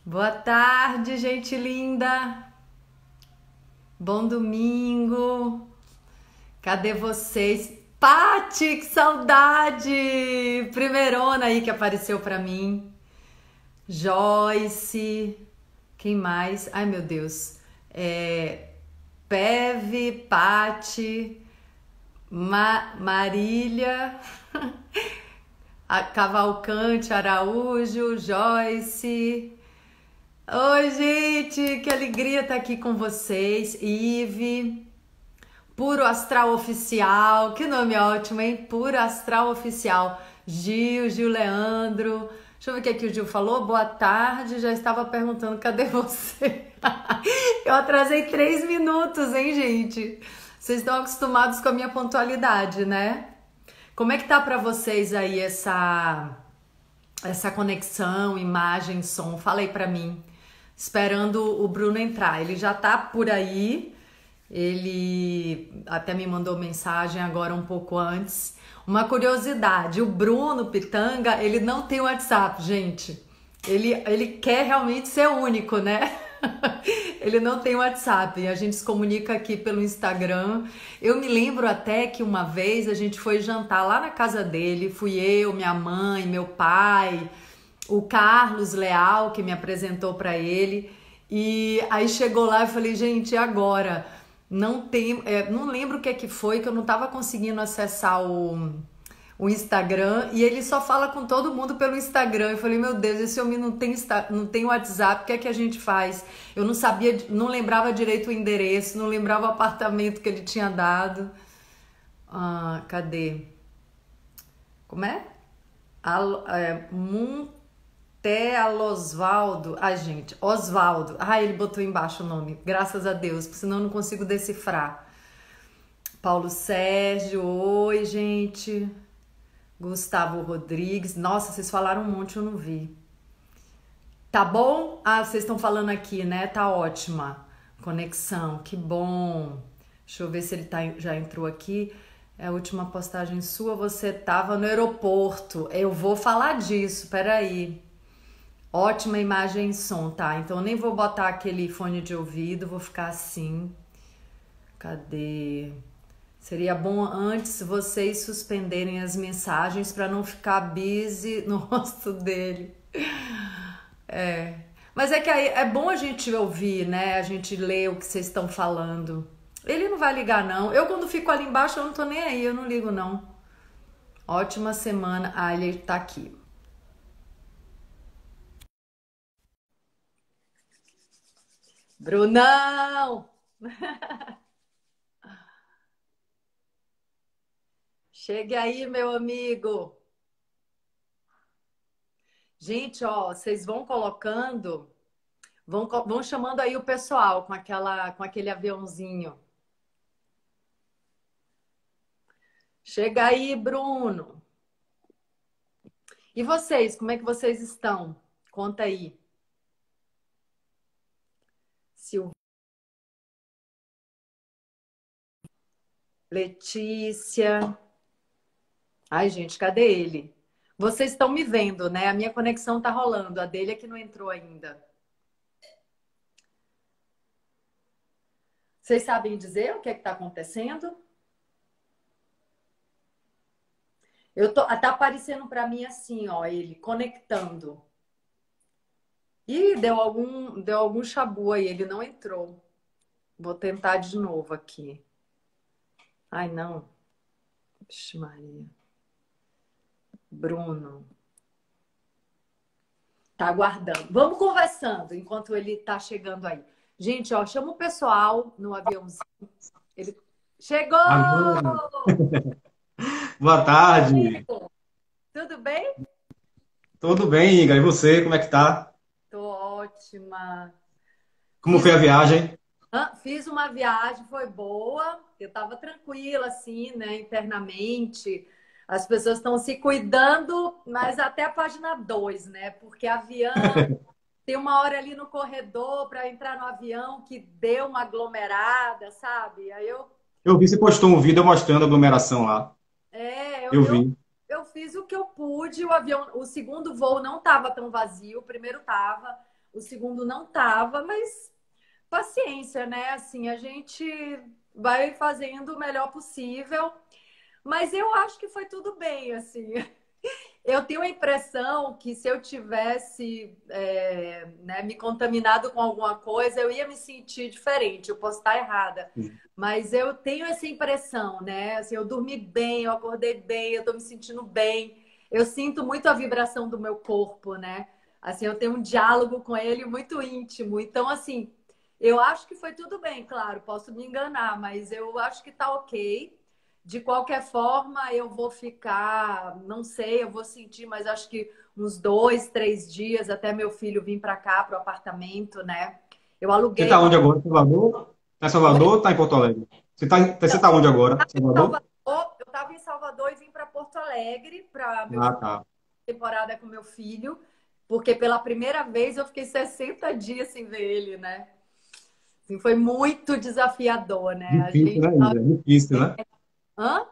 Boa tarde, gente linda. Bom domingo. Cadê vocês? Pati, que saudade! Primeirona aí que apareceu pra mim. Joyce. Quem mais? Ai, meu Deus. Peve, Pati, Marília, a Cavalcante, Araújo, Joyce. Oi, gente, que alegria estar aqui com vocês. Ive, Puro Astral Oficial, que nome ótimo, hein? Puro Astral Oficial. Gil Leandro. Deixa eu ver o que aqui o Gil falou. Boa tarde, já estava perguntando, cadê você? Eu atrasei 3 minutos, hein, gente? Vocês estão acostumados com a minha pontualidade, né? Como é que tá pra vocês aí essa conexão, imagem, som? Fala aí pra mim. Esperando o Bruno entrar. Ele já tá por aí. Ele até me mandou mensagem agora um pouco antes. Uma curiosidade, o Bruno Pitanga, ele não tem WhatsApp, gente. Ele quer realmente ser único, né? Ele não tem WhatsApp, a gente se comunica aqui pelo Instagram. Eu me lembro até que uma vez a gente foi jantar lá na casa dele, fui eu, minha mãe, meu pai, o Carlos Leal que me apresentou para ele. E aí chegou lá e falei, gente, e agora? Não tem, não lembro o que é que foi, que eu não estava conseguindo acessar o Instagram e ele só fala com todo mundo pelo Instagram. Eu falei, meu Deus, esse homem não tem WhatsApp, o que é que a gente faz? Eu não sabia, não lembrava direito o endereço, não lembrava o apartamento que ele tinha dado. Ah, cadê? Como é? Osvaldo. Ai, gente, Osvaldo. Ai, ele botou embaixo o nome, graças a Deus, porque senão eu não consigo decifrar. Paulo Sérgio, oi, gente. Gustavo Rodrigues. Nossa, vocês falaram um monte, eu não vi. Tá bom? Ah, vocês estão falando aqui, né? Tá ótima. Conexão, que bom. Deixa eu ver se ele já entrou aqui. É a última postagem sua, você tava no aeroporto. Eu vou falar disso, peraí. Ótima imagem e som, tá? Então eu nem vou botar aquele fone de ouvido, vou ficar assim. Cadê? Seria bom antes vocês suspenderem as mensagens para não ficar busy no rosto dele. É. Mas é que aí é bom a gente ouvir, né? A gente ler o que vocês estão falando. Ele não vai ligar, não. Eu, quando fico ali embaixo, eu não tô nem aí, eu não ligo, não. Ótima semana. Ah, ele tá aqui. Brunão! Chegue aí, meu amigo. Gente, ó, vocês vão colocando, vão chamando aí o pessoal com aquele aviãozinho. Chega aí, Bruno. E vocês, como é que vocês estão? Conta aí. Silvia, Letícia. Ai, gente, cadê ele? Vocês estão me vendo, né? A minha conexão tá rolando, a dele é que não entrou ainda. Vocês sabem dizer o que é que tá acontecendo? Tá aparecendo para mim assim, ó, ele conectando. Ih, deu algum chabu aí, ele não entrou. Vou tentar de novo aqui. Ai, não. Vixe, Maria. Bruno. Tá aguardando. Vamos conversando enquanto ele tá chegando aí. Gente, ó, chama o pessoal no aviãozinho. Ele chegou! Alô, boa tarde. Tudo bem? Tudo bem, Igor? E você, como é que tá? Tô ótima. Como Fiz foi a viagem? Fiz uma viagem, foi boa. Eu estava tranquila, assim, né, internamente. As pessoas estão se cuidando, mas até a página 2, né? Porque avião, tem uma hora ali no corredor para entrar no avião que deu uma aglomerada, sabe? Aí Eu vi, você postou um vídeo mostrando a aglomeração lá. é, eu, Eu eu, vi. eu fiz o que eu pude. O avião, o segundo voo não estava tão vazio, o primeiro estava, o segundo não tava, mas paciência, né? Assim, a gente vai fazendo o melhor possível, mas eu acho que foi tudo bem, assim. Eu tenho a impressão que se eu tivesse né, me contaminado com alguma coisa, eu ia me sentir diferente. Eu posso estar errada, mas eu tenho essa impressão, né? Assim, eu dormi bem, eu acordei bem, eu estou me sentindo bem. Eu sinto muito a vibração do meu corpo, né? Assim, eu tenho um diálogo com ele muito íntimo. Então, assim, eu acho que foi tudo bem, claro, posso me enganar, mas eu acho que tá ok. De qualquer forma, eu vou ficar, não sei, eu vou sentir, mas acho que uns 2, 3 dias até meu filho vir para cá, para o apartamento, né? Eu Você aluguei está um. onde agora? Em Salvador? Está em Salvador Oi? ou está em Porto Alegre? Você Não, tá onde agora? Salvador? Salvador, eu estava em Salvador e vim para Porto Alegre para meu Ah, tá. temporada com meu filho, porque pela primeira vez eu fiquei 60 dias sem ver ele, né? Assim, foi muito desafiador, né? A Difícil, gente. né, Ida? Difícil, né? Hã?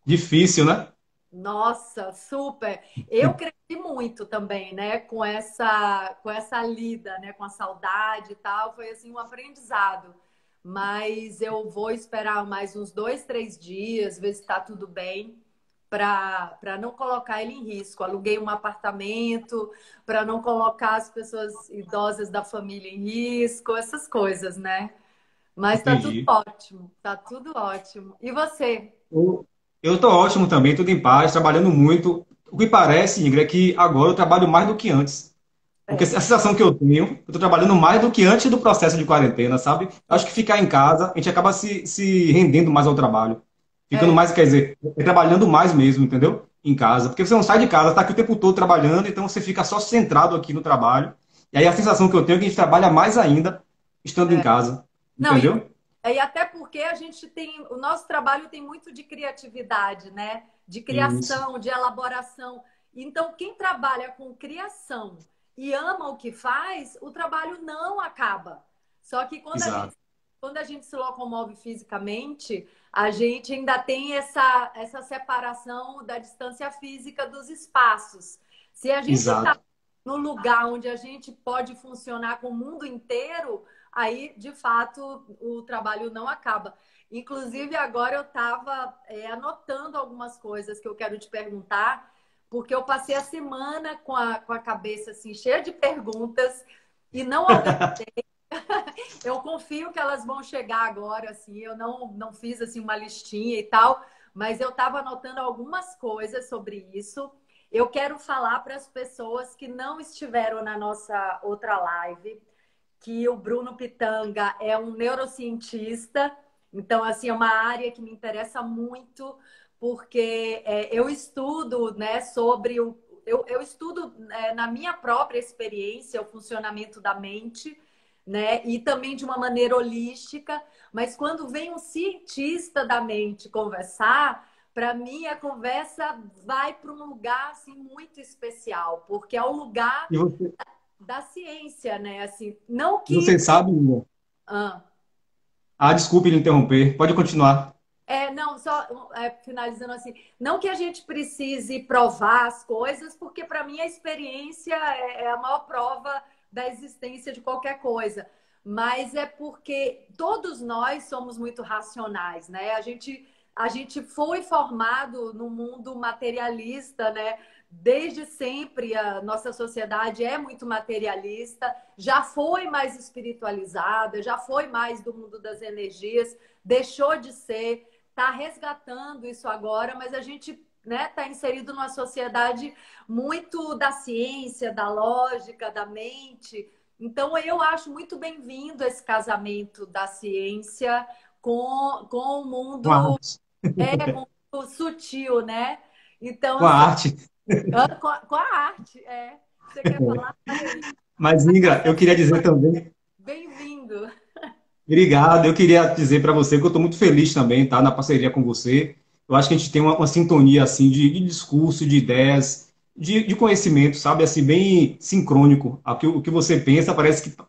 Difícil, né? Nossa, super. Eu cresci muito também, né, com essa lida, né, com a saudade e tal. Foi assim um aprendizado. Mas eu vou esperar mais uns 2, 3 dias, ver se está tudo bem, para não colocar ele em risco. Aluguei um apartamento para não colocar as pessoas idosas da família em risco, essas coisas, né? Mas tá tudo Entendi. ótimo, tá tudo ótimo. E você? Eu estou ótimo também, tudo em paz, trabalhando muito. O que parece, Ingrid, é que agora eu trabalho mais do que antes. Porque a É, sensação que eu tenho, eu estou trabalhando mais do que antes do processo de quarentena, sabe? Acho que ficar em casa, a gente acaba se rendendo mais ao trabalho. Ficando é, mais, quer dizer, trabalhando mais mesmo, entendeu? Em casa. Porque você não sai de casa, está aqui o tempo todo trabalhando, então você fica só centrado aqui no trabalho. E aí a sensação que eu tenho é que a gente trabalha mais ainda estando em é. casa. Não, Entendeu? e até porque a gente tem, o nosso trabalho tem muito de criatividade, né? De Isso. criação, de elaboração. Então, quem trabalha com criação e ama o que faz, o trabalho não acaba. Só que Exato. quando a gente se locomove fisicamente, a gente ainda tem essa separação da distância física dos espaços. Se a gente está Exato. no lugar onde a gente pode funcionar com o mundo inteiro, aí de fato o trabalho não acaba. Inclusive, agora eu estava anotando algumas coisas que eu quero te perguntar, porque eu passei a semana com a cabeça assim, cheia de perguntas e não organizei. Eu confio que elas vão chegar agora, assim, eu não fiz assim uma listinha e tal, mas eu estava anotando algumas coisas sobre isso. Eu quero falar para as pessoas que não estiveram na nossa outra live que o Bruno Pitanga é um neurocientista, então assim é uma área que me interessa muito porque eu estudo, né, sobre eu estudo na minha própria experiência o funcionamento da mente, né, e também de uma maneira holística, mas quando vem um cientista da mente conversar, para mim a conversa vai para um lugar assim muito especial, porque é o lugar E você, da ciência, né? Assim, não você que. sabe, Ingrid? Ah, Ah, desculpe lhe interromper. Pode continuar. não, só finalizando assim, não que a gente precise provar as coisas, porque para mim a experiência é a maior prova da existência de qualquer coisa. Mas é porque todos nós somos muito racionais, né? A gente foi formado no mundo materialista, né? Desde sempre a nossa sociedade é muito materialista, já foi mais espiritualizada, já foi mais do mundo das energias, deixou de ser, está resgatando isso agora, mas a gente, né, está inserido numa sociedade muito da ciência, da lógica, da mente. Então eu acho muito bem-vindo esse casamento da ciência com o Com a mundo, arte. com o mundo sutil, né? Então, Com a assim, arte. com a arte, Você quer falar? Fale aí. Mas, Ingra, eu queria dizer também, Bem-vindo. obrigado, eu queria dizer para você que eu estou muito feliz também, tá, na parceria com você. Eu acho que a gente tem uma sintonia, assim, de discurso, de ideias, de conhecimento, sabe, assim, bem sincrônico. O que você pensa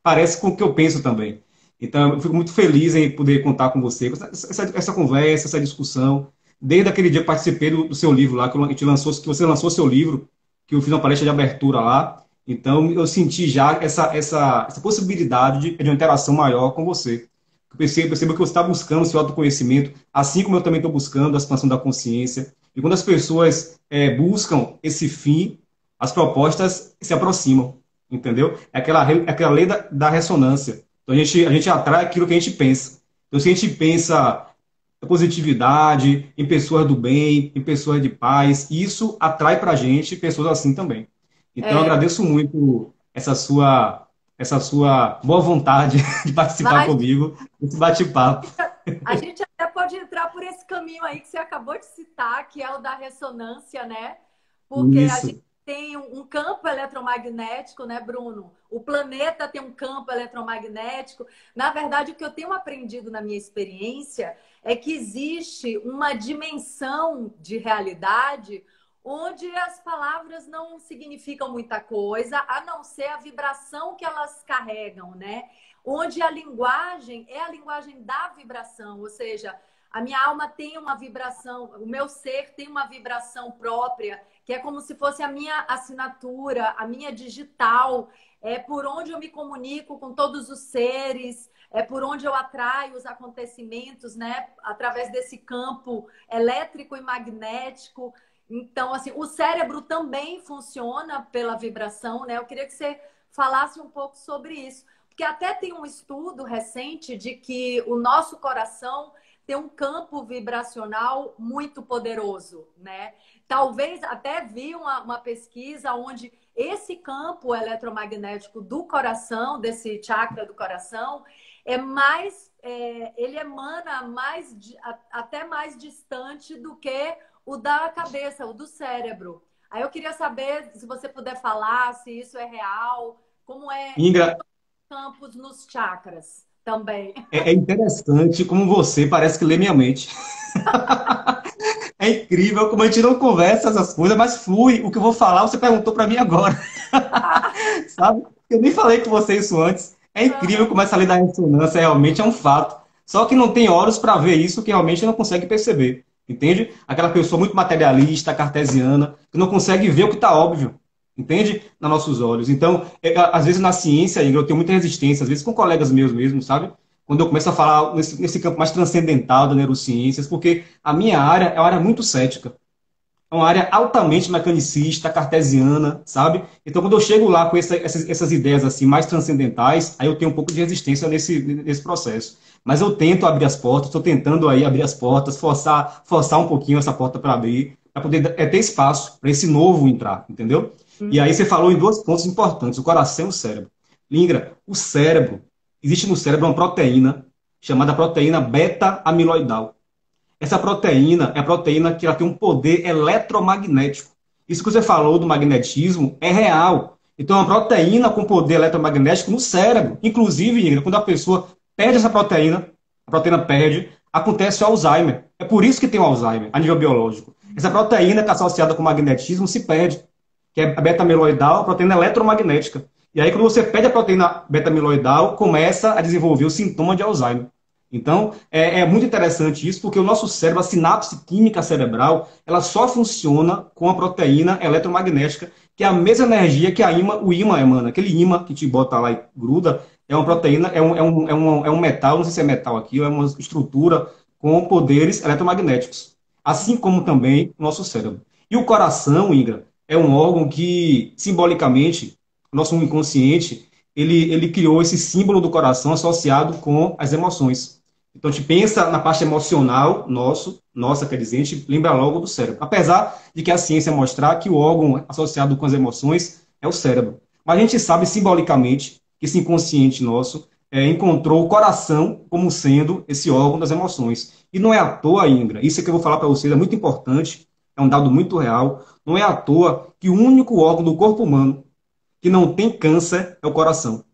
parece com o que eu penso também. Então, eu fico muito feliz em poder contar com você, com essa conversa, essa discussão. Desde aquele dia que participei do seu livro lá, que a gente lançou, que você lançou seu livro, que eu fiz uma palestra de abertura lá. Então, eu senti já essa possibilidade de uma interação maior com você. Percebo que você está buscando o seu autoconhecimento, assim como eu também estou buscando a expansão da consciência. E quando as pessoas buscam esse fim, as propostas se aproximam, entendeu? É aquela lei da ressonância. Então, a gente atrai aquilo que a gente pensa. Então, se a gente pensa em positividade, em pessoas do bem, em pessoas de paz, isso atrai para a gente pessoas assim também. Então, eu É, agradeço muito essa sua boa vontade de participar mas comigo desse bate-papo. a gente até pode entrar por esse caminho aí que você acabou de citar, que é o da ressonância, né? Porque a gente Isso, tem um campo eletromagnético, né, Bruno? O planeta tem um campo eletromagnético. Na verdade, o que eu tenho aprendido na minha experiência é que existe uma dimensão de realidade onde as palavras não significam muita coisa, a não ser a vibração que elas carregam, né? Onde a linguagem é a linguagem da vibração, ou seja, a minha alma tem uma vibração, o meu ser tem uma vibração própria, que é como se fosse a minha assinatura, a minha digital, é por onde eu me comunico com todos os seres, é por onde eu atraio os acontecimentos, né? Através desse campo elétrico e magnético. Então, assim, o cérebro também funciona pela vibração, né? Eu queria que você falasse um pouco sobre isso. Porque até tem um estudo recente de que o nosso coração tem um campo vibracional muito poderoso, né? Talvez até vi uma pesquisa onde esse campo eletromagnético do coração, desse chakra do coração, ele emana até mais distante do que o da cabeça, o do cérebro. Aí eu queria saber se você puder falar se isso é real, como Ingra, campos nos chakras também. é interessante como você parece que lê minha mente. É incrível como a gente não conversa essas coisas, mas flui. O que eu vou falar, você perguntou para mim agora, sabe? Eu nem falei com você isso antes. É incrível como essa lei da ressonância realmente é um fato. Só que não tem olhos para ver isso que realmente não consegue perceber. Entende? Aquela pessoa muito materialista, cartesiana, que não consegue ver o que está óbvio. Entende? Nos nossos olhos. Então, às vezes na ciência, Ingrid, eu tenho muita resistência, às vezes com colegas meus mesmo, sabe? Quando eu começo a falar nesse campo mais transcendental da neurociências, porque a minha área é uma área muito cética. É uma área altamente mecanicista, cartesiana, sabe? Então, quando eu chego lá com essas ideias assim mais transcendentais, aí eu tenho um pouco de resistência nesse processo. Mas eu tento abrir as portas, estou tentando aí abrir as portas, forçar um pouquinho essa porta para abrir, para poder ter espaço para esse novo entrar, entendeu? E aí Uhum. você falou em dois pontos importantes, o coração e o cérebro. Lingra, o cérebro, existe no cérebro uma proteína chamada proteína beta-amiloidal. Essa proteína é a proteína que ela tem um poder eletromagnético. Isso que você falou do magnetismo é real. Então, é uma proteína com poder eletromagnético no cérebro. Inclusive, quando a pessoa perde essa proteína, a proteína perde, acontece o Alzheimer. É por isso que tem o Alzheimer, a nível biológico. Essa proteína que é associada com o magnetismo se perde, que é a beta-amiloidal, a proteína eletromagnética. E aí, quando você perde a proteína beta-amiloidal, começa a desenvolver o sintoma de Alzheimer. Então, é muito interessante isso, porque o nosso cérebro, a sinapse química cerebral, ela só funciona com a proteína eletromagnética, que é a mesma energia que o ímã emana. Aquele ímã que te bota lá e gruda, é uma proteína, é um metal, não sei se é metal aqui, é uma estrutura com poderes eletromagnéticos. Assim como também o nosso cérebro. E o coração, Ingra, é um órgão que, simbolicamente, nosso inconsciente, ele criou esse símbolo do coração associado com as emoções. Então, a gente pensa na parte emocional nossa, quer dizer, a gente lembra logo do cérebro. Apesar de que a ciência mostrar que o órgão associado com as emoções é o cérebro. Mas a gente sabe simbolicamente que esse inconsciente nosso encontrou o coração como sendo esse órgão das emoções. E não é à toa, Ingra, isso é que eu vou falar para vocês, é muito importante, é um dado muito real, não é à toa que o único órgão do corpo humano que não tem câncer é o coração.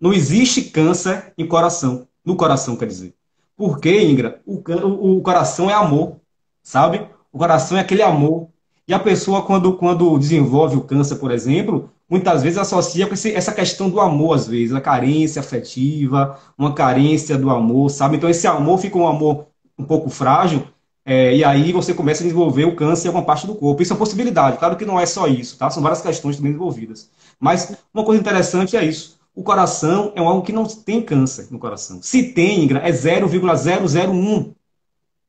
Não existe câncer em coração. No coração, quer dizer. Porque, Ingra, o coração é amor, sabe? O coração é aquele amor. E a pessoa, quando desenvolve o câncer, por exemplo, muitas vezes associa com essa questão do amor, às vezes, a carência afetiva, uma carência do amor, sabe? Então, esse amor fica um amor um pouco frágil, E aí você começa a desenvolver o câncer em alguma parte do corpo. Isso é uma possibilidade. Claro que não é só isso, tá? São várias questões também envolvidas. Mas uma coisa interessante é isso. O coração é algo que não tem câncer no coração. Se tem, Ingra, é 0,001.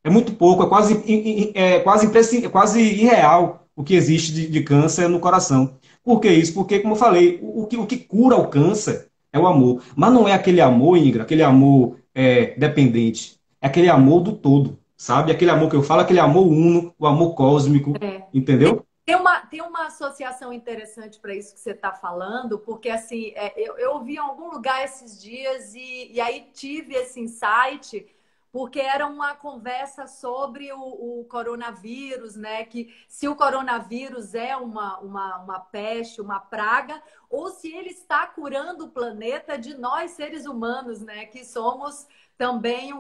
É muito pouco, é quase irreal o que existe de câncer no coração. Por que isso? Porque, como eu falei, o que cura o câncer é o amor. Mas não é aquele amor, Ingra, aquele amor dependente. É aquele amor do todo, sabe? Aquele amor que eu falo, aquele amor uno, o amor cósmico, É. entendeu? Tem uma associação interessante para isso que você está falando, porque assim, eu ouvi em algum lugar esses dias e aí tive esse insight, porque era uma conversa sobre o coronavírus, né? Que se o coronavírus é uma peste, uma praga, ou se ele está curando o planeta de nós, seres humanos, né? Que somos também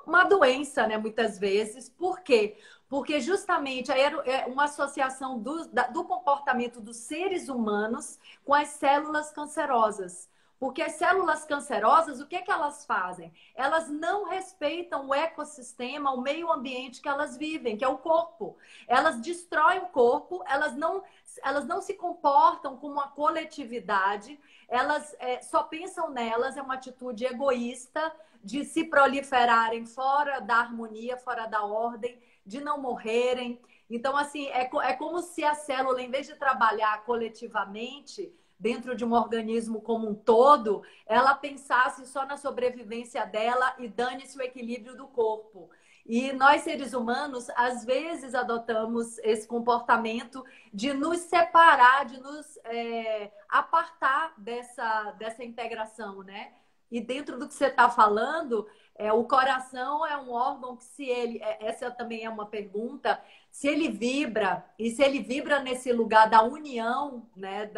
uma doença, né? Muitas vezes. Por quê? Porque justamente é uma associação do comportamento dos seres humanos com as células cancerosas. Porque as células cancerosas, o que é que elas fazem? Elas não respeitam o ecossistema, o meio ambiente que elas vivem, que é o corpo. Elas destroem o corpo, elas não se comportam como uma coletividade, elas só pensam nelas, é uma atitude egoísta de se proliferarem fora da harmonia, fora da ordem, de não morrerem. Então, assim, é como se a célula, em vez de trabalhar coletivamente, dentro de um organismo como um todo, ela pensasse só na sobrevivência dela e dane-se o equilíbrio do corpo. E nós, seres humanos, às vezes adotamos esse comportamento de nos separar, de nos apartar dessa integração, né? E dentro do que você está falando, o coração é um órgão que, se ele. Essa também é uma pergunta. Se ele vibra, e se ele vibra nesse lugar da união, né,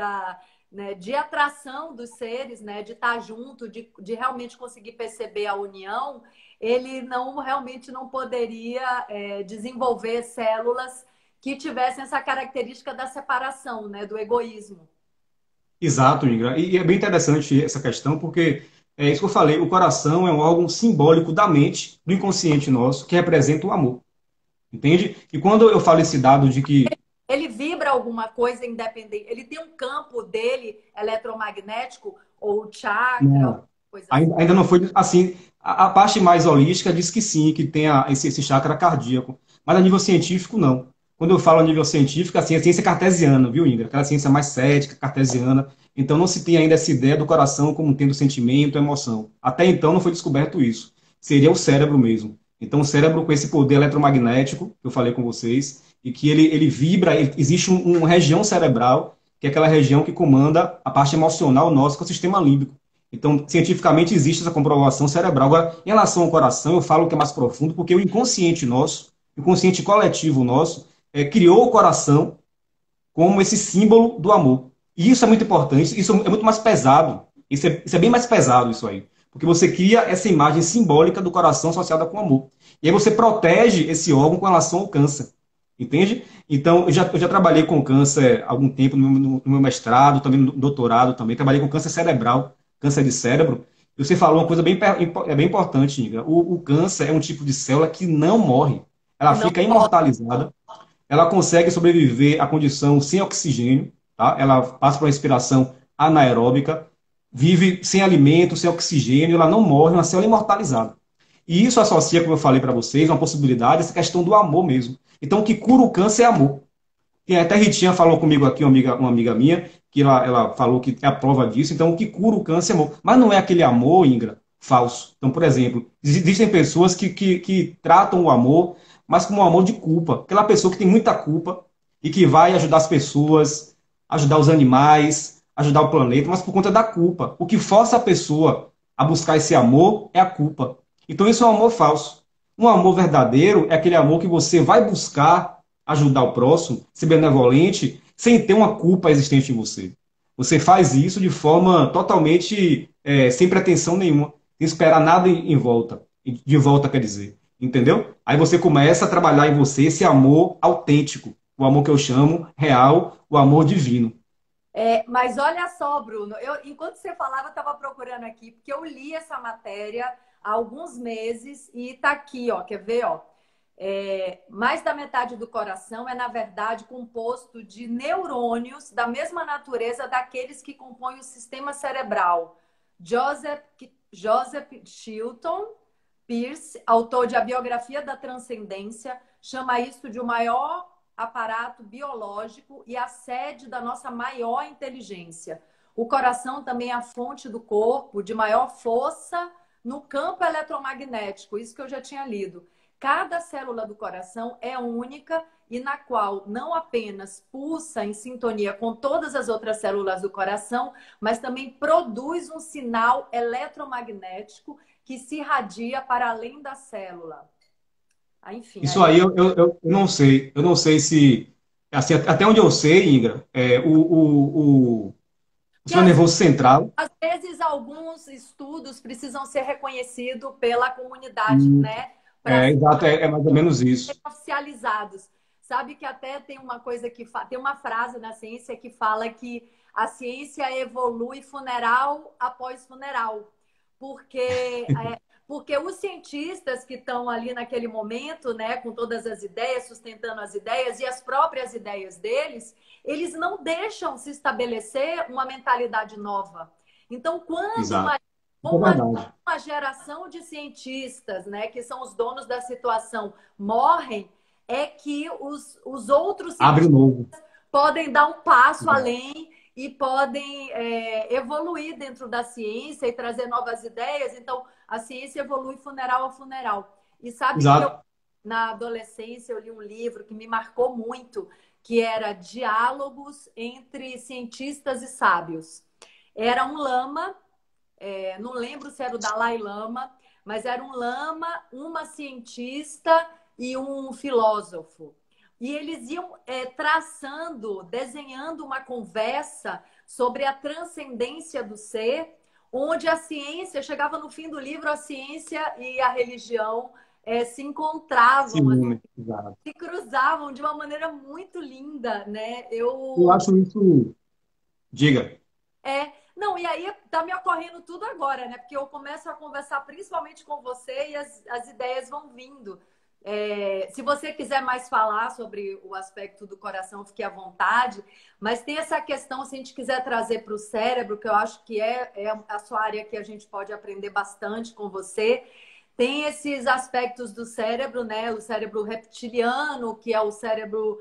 de atração dos seres, né, de estar junto, de realmente conseguir perceber a união, ele realmente não poderia desenvolver células que tivessem essa característica da separação, né, do egoísmo. Exato, Ingra. E é bem interessante essa questão, porque é isso que eu falei, o coração é um órgão simbólico da mente, do inconsciente nosso, que representa o amor. Entende? E quando eu falo esse dado de que Ele vibra alguma coisa independente. Ele tem um campo dele eletromagnético ou chakra, alguma não, coisa assim. ainda não foi assim, a parte mais holística diz que sim, que tem esse chakra cardíaco, mas a nível científico não. Quando eu falo a nível científico, assim, a ciência cartesiana, viu, Ingra? Aquela ciência mais cética, cartesiana. Então não se tem ainda essa ideia do coração como tendo sentimento, emoção. Até então não foi descoberto isso. Seria o cérebro mesmo. Então o cérebro com esse poder eletromagnético, que eu falei com vocês, e que ele vibra, existe uma região cerebral, que é aquela região que comanda a parte emocional nossa, que é o sistema límbico. Então, cientificamente existe essa comprovação cerebral. Agora, em relação ao coração, eu falo que é mais profundo, porque o inconsciente nosso, o inconsciente coletivo nosso, criou o coração como esse símbolo do amor. E isso é muito importante, isso é muito mais pesado. Isso é bem mais pesado, isso aí. Porque você cria essa imagem simbólica do coração associada com o amor. E aí você protege esse órgão com relação ao câncer. Entende? Então, eu já trabalhei com câncer há algum tempo no meu mestrado, também no doutorado, também. Trabalhei com câncer cerebral, câncer de cérebro. E você falou uma coisa bem importante, Inga. O câncer é um tipo de célula que não morre. Ela Que não fica pode. imortalizada, ela consegue sobreviver à condição sem oxigênio, tá? Ela passa por uma respiração anaeróbica, vive sem alimento, sem oxigênio, ela não morre, é uma célula imortalizada. E isso associa, como eu falei para vocês, uma possibilidade, essa questão do amor mesmo. Então, o que cura o câncer é amor. E até a Ritinha falou comigo aqui, uma amiga minha, que ela falou que é a prova disso. Então, o que cura o câncer é amor. Mas não é aquele amor, Ingra, falso. Então, por exemplo, existem pessoas que tratam o amor, mas como um amor de culpa. Aquela pessoa que tem muita culpa e que vai ajudar as pessoas, ajudar os animais, ajudar o planeta, mas por conta da culpa. O que força a pessoa a buscar esse amor é a culpa. Então, isso é um amor falso. Um amor verdadeiro é aquele amor que você vai buscar ajudar o próximo, ser benevolente, sem ter uma culpa existente em você. Você faz isso de forma totalmente sem pretensão nenhuma, sem esperar nada em volta. De volta, quer dizer. Entendeu? Aí você começa a trabalhar em você esse amor autêntico, o amor que eu chamo real, o amor divino. Mas olha só, Bruno, enquanto você falava, eu estava procurando aqui, porque eu li essa matéria há alguns meses e está aqui, ó, quer ver, ó? Mais da metade do coração é, na verdade, composto de neurônios da mesma natureza daqueles que compõem o sistema cerebral. Joseph Chilton Pearce, autor de A Biografia da Transcendência, chama isso de o maior aparato biológico e a sede da nossa maior inteligência. O coração também é a fonte do corpo de maior força no campo eletromagnético, isso que eu já tinha lido. Cada célula do coração é única e na qual não apenas pulsa em sintonia com todas as outras células do coração, mas também produz um sinal eletromagnético que se irradia para além da célula. Enfim, Isso aí eu não sei. Eu não sei se. Assim, até onde eu sei, Ingra, o que sistema nervoso central. às vezes alguns estudos precisam ser reconhecidos pela comunidade, Hum, né? Para exato, é mais ou menos isso. oficializados. Sabe que até tem uma coisa tem uma frase na ciência que fala que a ciência evolui funeral após funeral, porque porque os cientistas que estão ali naquele momento, né, com todas as ideias, sustentando as ideias e as próprias ideias deles, eles não deixam se estabelecer uma mentalidade nova. Então, quando Exato. Isso é uma, verdade. uma geração de cientistas, né, que são os donos da situação, morrem, é que os outros Abre o cientistas novo. podem dar um passo Exato. além e podem evoluir dentro da ciência e trazer novas ideias. Então, a ciência evolui funeral a funeral. E sabe que Exato. na adolescência, eu li um livro que me marcou muito, que era Diálogos entre Cientistas e Sábios. Era um lama, não lembro se era o Dalai Lama, mas era um lama, uma cientista e um filósofo. E eles iam traçando, desenhando uma conversa sobre a transcendência do ser, onde a ciência, chegava no fim do livro, a ciência e a religião se encontravam, Sim, exato. se cruzavam de uma maneira muito linda, né? Eu acho isso. Diga. Não, e aí tá me ocorrendo tudo agora, né? Porque eu começo a conversar principalmente com você e as ideias vão vindo. Se você quiser mais falar sobre o aspecto do coração, fique à vontade. Mas tem essa questão, se a gente quiser trazer para o cérebro, que eu acho que é a sua área que a gente pode aprender bastante com você. Tem esses aspectos do cérebro, né? O cérebro reptiliano, que é o cérebro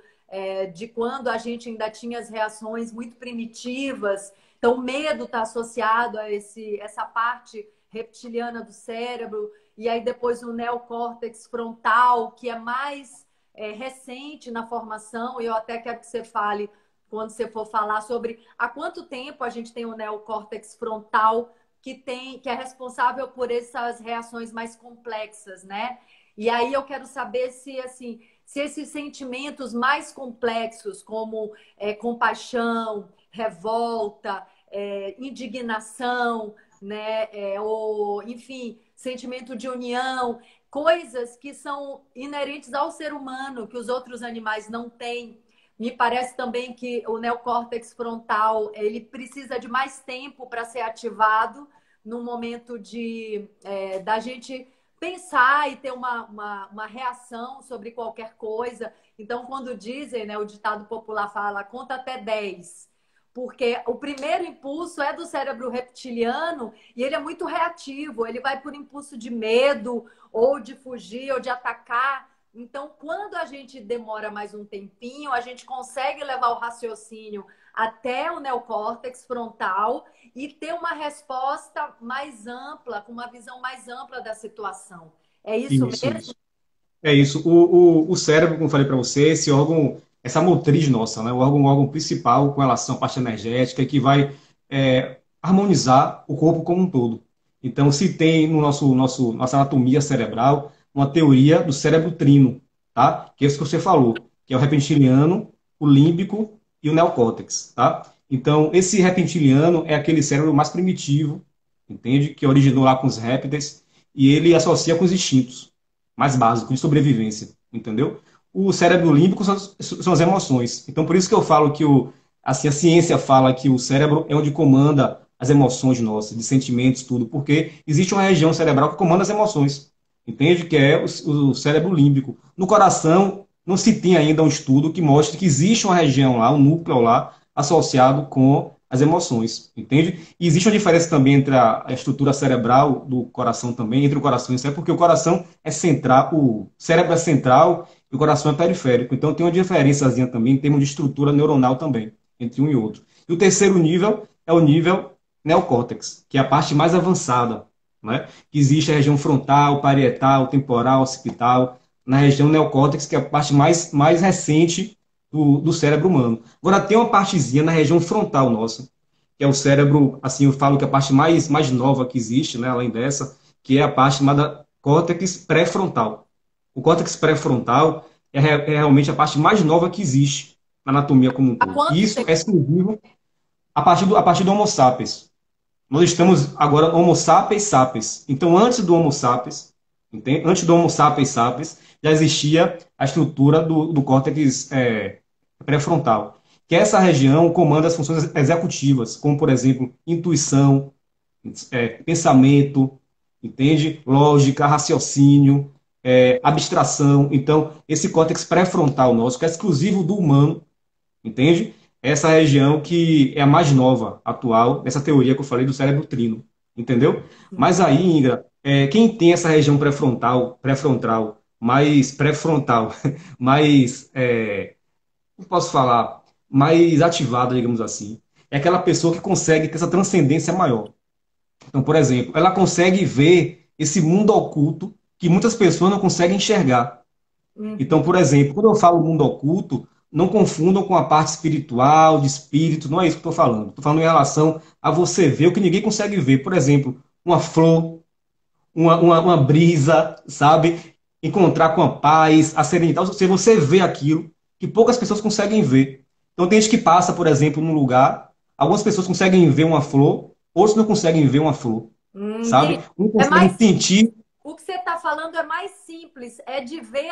de quando a gente ainda tinha as reações muito primitivas. Então, o medo está associado a essa parte reptiliana do cérebro. E aí depois o neocórtex frontal, que é mais recente na formação. E eu até quero que você fale, quando você for falar, sobre há quanto tempo a gente tem o neocórtex frontal, que é responsável por essas reações mais complexas, né? E aí eu quero saber se, assim, se esses sentimentos mais complexos, como compaixão, revolta, indignação, né? Ou, enfim, sentimento de união, coisas que são inerentes ao ser humano, que os outros animais não têm. Me parece também que o neocórtex frontal ele precisa de mais tempo para ser ativado no momento da gente pensar e ter uma reação sobre qualquer coisa. Então, quando dizem, né, o ditado popular fala, conta até 10. Porque o primeiro impulso é do cérebro reptiliano e ele é muito reativo. Ele vai por impulso de medo, ou de fugir, ou de atacar. Então, quando a gente demora mais um tempinho, a gente consegue levar o raciocínio até o neocórtex frontal e ter uma resposta mais ampla, com uma visão mais ampla da situação. É isso Isso, mesmo? isso. É isso. O cérebro, como eu falei para você, esse órgão, essa motriz nossa, né? O órgão principal com relação à parte energética que vai harmonizar o corpo como um todo. Então, se tem no nossa anatomia cerebral uma teoria do cérebro trino, tá? Que é isso que você falou, que é o reptiliano, o límbico e o neocórtex, tá? Então, esse reptiliano é aquele cérebro mais primitivo, entende? Que originou lá com os répteis e ele associa com os instintos mais básico de sobrevivência, entendeu? O cérebro límbico são as emoções. Então, por isso que eu falo que assim, a ciência fala que o cérebro é onde comanda as emoções nossas, de sentimentos, tudo, porque existe uma região cerebral que comanda as emoções, entende? Que é o cérebro límbico. No coração, não se tem ainda um estudo que mostre que existe uma região lá, um núcleo lá, associado com as emoções, entende? E existe uma diferença também entre a estrutura cerebral do coração também, entre o coração e o cérebro, porque o coração é central, o cérebro é central e o coração é periférico. Então tem uma diferençazinha também em termos de estrutura neuronal também, entre um e outro. E o terceiro nível é o nível neocórtex, que é a parte mais avançada, né? Que existe a região frontal, parietal, temporal, occipital, na região neocórtex, que é a parte mais recente do cérebro humano. Agora, tem uma partezinha na região frontal nossa, que é o cérebro, assim, eu falo que é a parte mais nova que existe, né, além dessa, que é a parte chamada córtex pré-frontal. O córtex pré-frontal é realmente a parte mais nova que existe na anatomia como um Há todo. E quanto isso tempo? é exclusivo a partir do Homo sapiens. Nós estamos agora Homo sapiens sapiens. Então, antes do Homo sapiens, entende? Antes do Homo sapiens sapiens, já existia a estrutura do córtex pré-frontal, que essa região comanda as funções executivas, como, por exemplo, intuição, pensamento, entende? Lógica, raciocínio, abstração. Então, esse córtex pré-frontal nosso, que é exclusivo do humano, entende? Essa região que é a mais nova, atual, dessa teoria que eu falei do cérebro trino, entendeu? Mas aí, Ingra, quem tem essa região pré-frontal, mais pré-frontal, mais, como posso falar, mais ativada, digamos assim, é aquela pessoa que consegue ter essa transcendência maior. Então, por exemplo, ela consegue ver esse mundo oculto que muitas pessoas não conseguem enxergar. Então, Uhum. por exemplo, quando eu falo mundo oculto, não confundam com a parte espiritual, de espírito, não é isso que eu estou falando. Estou falando em relação a você ver o que ninguém consegue ver. Por exemplo, uma flor, uma brisa, sabe? Encontrar com a paz, a serenidade. Se você vê aquilo que poucas pessoas conseguem ver. Então, tem gente que passa, por exemplo, num lugar, algumas pessoas conseguem ver uma flor, outros não conseguem ver uma flor, sabe? Entendi. Um É consegue mais sentir. O que você está falando é mais simples, é de ver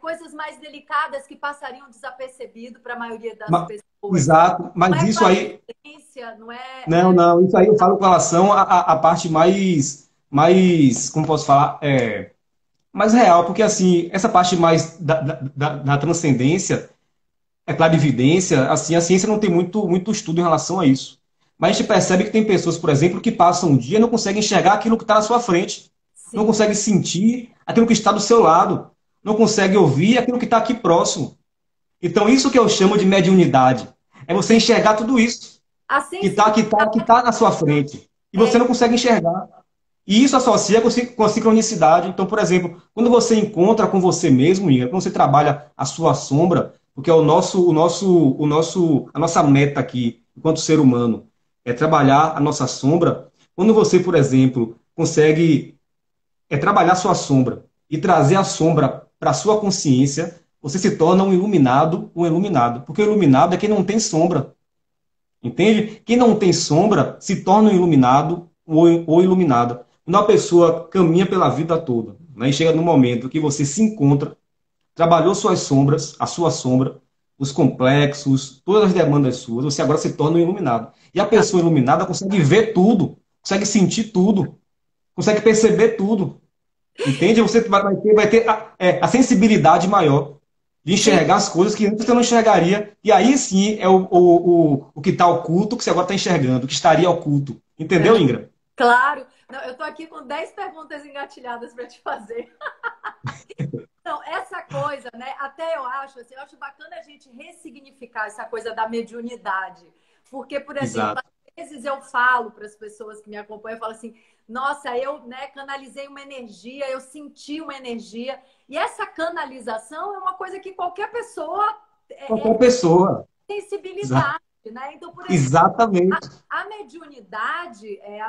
coisas mais delicadas que passariam desapercebido para a maioria das pessoas. Exato, Não mas é isso aí. clarividência, não Não, é. não, isso aí eu falo com relação à parte mais, como posso falar, mais real, porque assim, essa parte mais da transcendência, é clarividência, assim, a ciência não tem muito estudo em relação a isso. Mas a gente percebe que tem pessoas, por exemplo, que passam um dia e não conseguem enxergar aquilo que está na sua frente, não Sim, conseguem sentir aquilo que está do seu lado, não conseguem ouvir aquilo que está aqui próximo. Então, isso que eu chamo de mediunidade, é você sim. enxergar tudo isso A que está sensibilidade que tá, que tá na sua frente. E você é. não consegue enxergar. E isso associa com a sincronicidade. Então, por exemplo, quando você encontra com você mesmo, Inga, quando você trabalha a sua sombra, porque é a nossa meta aqui, enquanto ser humano, é trabalhar a nossa sombra. Quando você, por exemplo, consegue trabalhar a sua sombra e trazer a sombra para a sua consciência, você se torna um iluminado. Porque o iluminado é quem não tem sombra. Entende? Quem não tem sombra se torna um iluminado ou iluminada. Quando uma pessoa caminha pela vida toda, né, e chega no momento que você se encontra, trabalhou suas sombras, a sua sombra, os complexos, todas as demandas suas, você agora se torna um iluminado. E a pessoa iluminada consegue ver tudo, consegue sentir tudo, consegue perceber tudo. Entende? Você vai ter a sensibilidade maior de Sim, enxergar as coisas que antes você não enxergaria. E aí sim é o que está oculto que você agora está enxergando, o que estaria oculto. Entendeu, Ingra? claro. Não, eu estou aqui com 10 perguntas engatilhadas para te fazer. Então, essa coisa, né? Até eu acho, assim, eu acho bacana a gente ressignificar essa coisa da mediunidade. Porque, por exemplo, Exato. às vezes eu falo para as pessoas que me acompanham, eu falo assim, nossa, eu, né, canalizei uma energia, eu senti uma energia. E essa canalização é uma coisa que qualquer pessoa Qualquer pessoa. tem Exa- sensibilidade, né? Então, por exemplo, Exatamente. a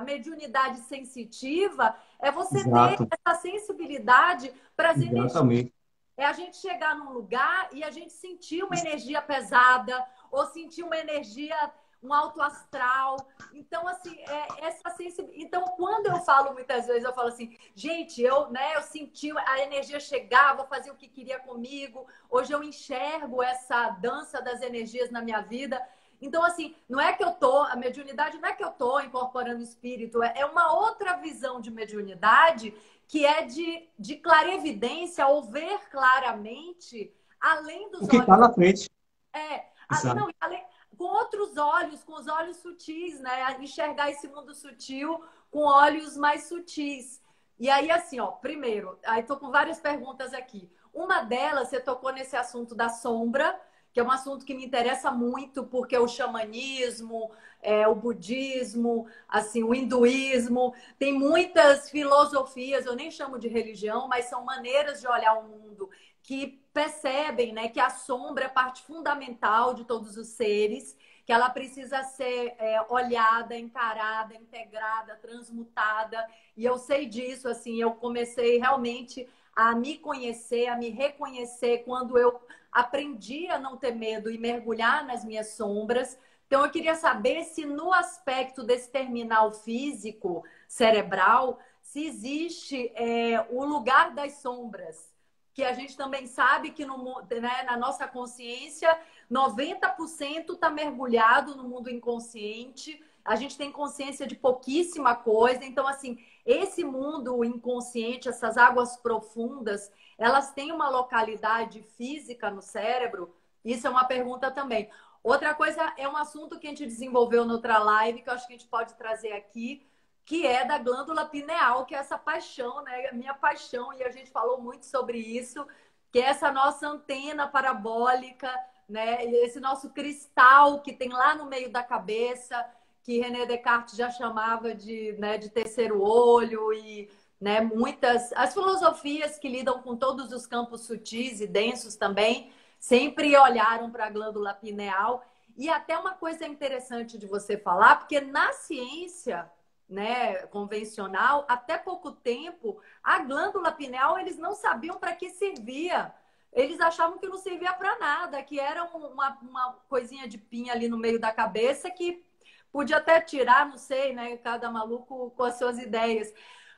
mediunidade sensitiva é você ter Exato. essa sensibilidade para as energias. Exatamente. É a gente chegar num lugar e a gente sentir uma energia pesada ou sentir uma energia, um alto astral. Então, assim, essa sensibilidade. Então, quando eu falo muitas vezes, eu falo assim, gente, eu senti a energia chegava, fazia o que queria comigo. Hoje eu enxergo essa dança das energias na minha vida. Então, assim, não é que eu tô, a mediunidade não é que eu tô incorporando espírito, é uma outra visão de mediunidade que é de clarevidência ou ver claramente além O dos que está olhos. na frente. Não, Exato. com outros olhos, com os olhos sutis, né? Enxergar esse mundo sutil com olhos mais sutis. E aí, assim, ó, primeiro, aí tô com várias perguntas aqui. Uma delas, você tocou nesse assunto da sombra, que é um assunto que me interessa muito, porque o xamanismo, o budismo, assim, o hinduísmo, tem muitas filosofias, eu nem chamo de religião, mas são maneiras de olhar o mundo que percebem, né, que a sombra é parte fundamental de todos os seres, que ela precisa ser olhada, encarada, integrada, transmutada. E eu sei disso, assim, eu comecei realmente a me conhecer, a me reconhecer quando eu aprendi a não ter medo e mergulhar nas minhas sombras. Então, eu queria saber se no aspecto desse terminal físico, cerebral, se existe o lugar das sombras, que a gente também sabe que né, na nossa consciência, 90% está mergulhado no mundo inconsciente. A gente tem consciência de pouquíssima coisa. Então, assim, esse mundo inconsciente, essas águas profundas, elas têm uma localidade física no cérebro? Isso é uma pergunta também. Outra coisa é um assunto que a gente desenvolveu noutra live, que eu acho que a gente pode trazer aqui, que é da glândula pineal, que é essa paixão, né? A minha paixão, e a gente falou muito sobre isso, que é essa nossa antena parabólica, né? Esse nosso cristal que tem lá no meio da cabeça, que René Descartes já chamava né, de terceiro olho, e né, muitas. As filosofias que lidam com todos os campos sutis e densos também sempre olharam para a glândula pineal. E até uma coisa interessante de você falar, porque na ciência, né, convencional, até pouco tempo, a glândula pineal eles não sabiam para que servia. Eles achavam que não servia para nada, que era uma coisinha de pinha ali no meio da cabeça que podia até tirar, não sei, né? Cada maluco com as suas ideias.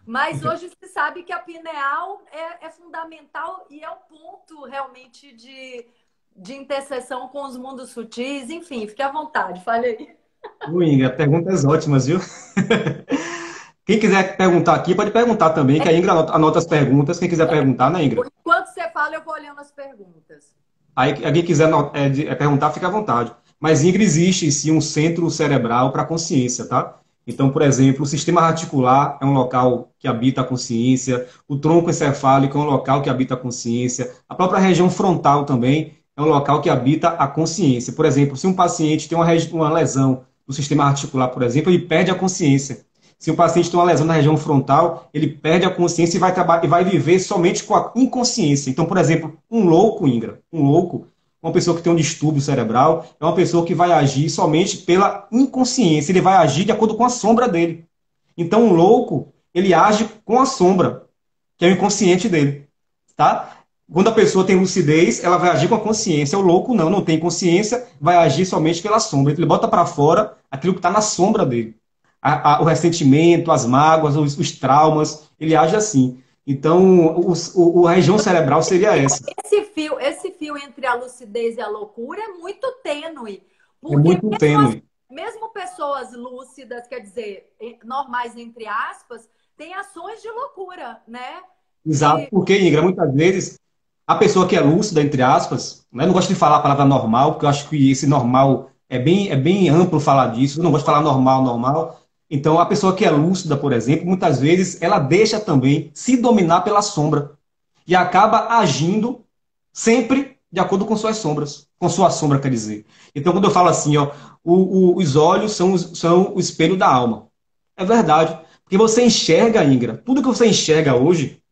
Mas hoje se sabe que a pineal é fundamental e é um ponto realmente de interseção com os mundos sutis. Enfim, fique à vontade, fale aí. Inga, perguntas ótimas, viu? Quem quiser perguntar aqui, pode perguntar também, que a Ingra anota as perguntas. Quem quiser perguntar, né, Ingra? Enquanto você fala, eu vou olhando as perguntas. Aí, alguém quiser perguntar, fica à vontade. Mas, Ingra, existe sim um centro cerebral para a consciência, tá? Então, por exemplo, o sistema reticular é um local que habita a consciência, o tronco encefálico é um local que habita a consciência, a própria região frontal também é um local que habita a consciência. Por exemplo, se um paciente tem uma lesão no sistema reticular, por exemplo, ele perde a consciência. Se o paciente tem uma lesão na região frontal, ele perde a consciência e vai viver somente com a inconsciência. Então, por exemplo, um louco, Ingra, um louco, uma pessoa que tem um distúrbio cerebral, é uma pessoa que vai agir somente pela inconsciência, ele vai agir de acordo com a sombra dele. Então, um louco, ele age com a sombra, que é o inconsciente dele, tá? Quando a pessoa tem lucidez, ela vai agir com a consciência. O louco não tem consciência, vai agir somente pela sombra. Então, ele bota para fora aquilo que está na sombra dele. O ressentimento, as mágoas, os traumas, ele age assim. Então, a região cerebral seria essa. Esse fio entre a lucidez e a loucura é muito tênue. É Porque muito tênue. mesmo pessoas lúcidas, quer dizer, normais entre aspas, têm ações de loucura, né? Exato, De... porque, Ingra, muitas vezes, a pessoa que é lúcida, entre aspas, né, eu não gosto de falar a palavra normal, porque eu acho que esse normal é bem amplo falar disso, eu não gosto de falar normal, normal. Então, a pessoa que é lúcida, por exemplo, muitas vezes, ela deixa também se dominar pela sombra e acaba agindo sempre de acordo com suas sombras, com sua sombra, quer dizer. Então, quando eu falo assim, ó, os olhos são o espelho da alma. É verdade, porque você enxerga, Ingra, tudo que você enxerga hoje,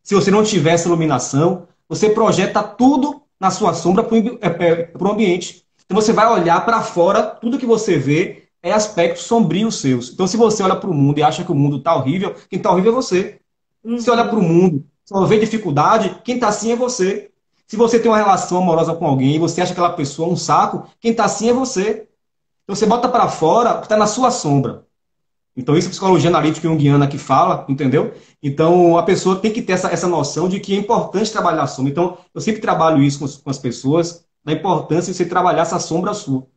se você não tiver essa iluminação, você projeta tudo na sua sombra para o ambiente. Então você vai olhar para fora, tudo que você vê é aspectos sombrios seus. Então se você olha para o mundo e acha que o mundo está horrível, quem está horrível é você. Se você olha para o mundo, só vê dificuldade, quem está assim é você. Se você tem uma relação amorosa com alguém e você acha aquela pessoa um saco, quem está assim é você. Então você bota para fora o que está na sua sombra. Então, isso é psicologia analítica junguiana que fala, entendeu? Então, a pessoa tem que ter essa noção de que é importante trabalhar a sombra. Então, eu sempre trabalho isso com as pessoas, da importância de você trabalhar essa sombra sua.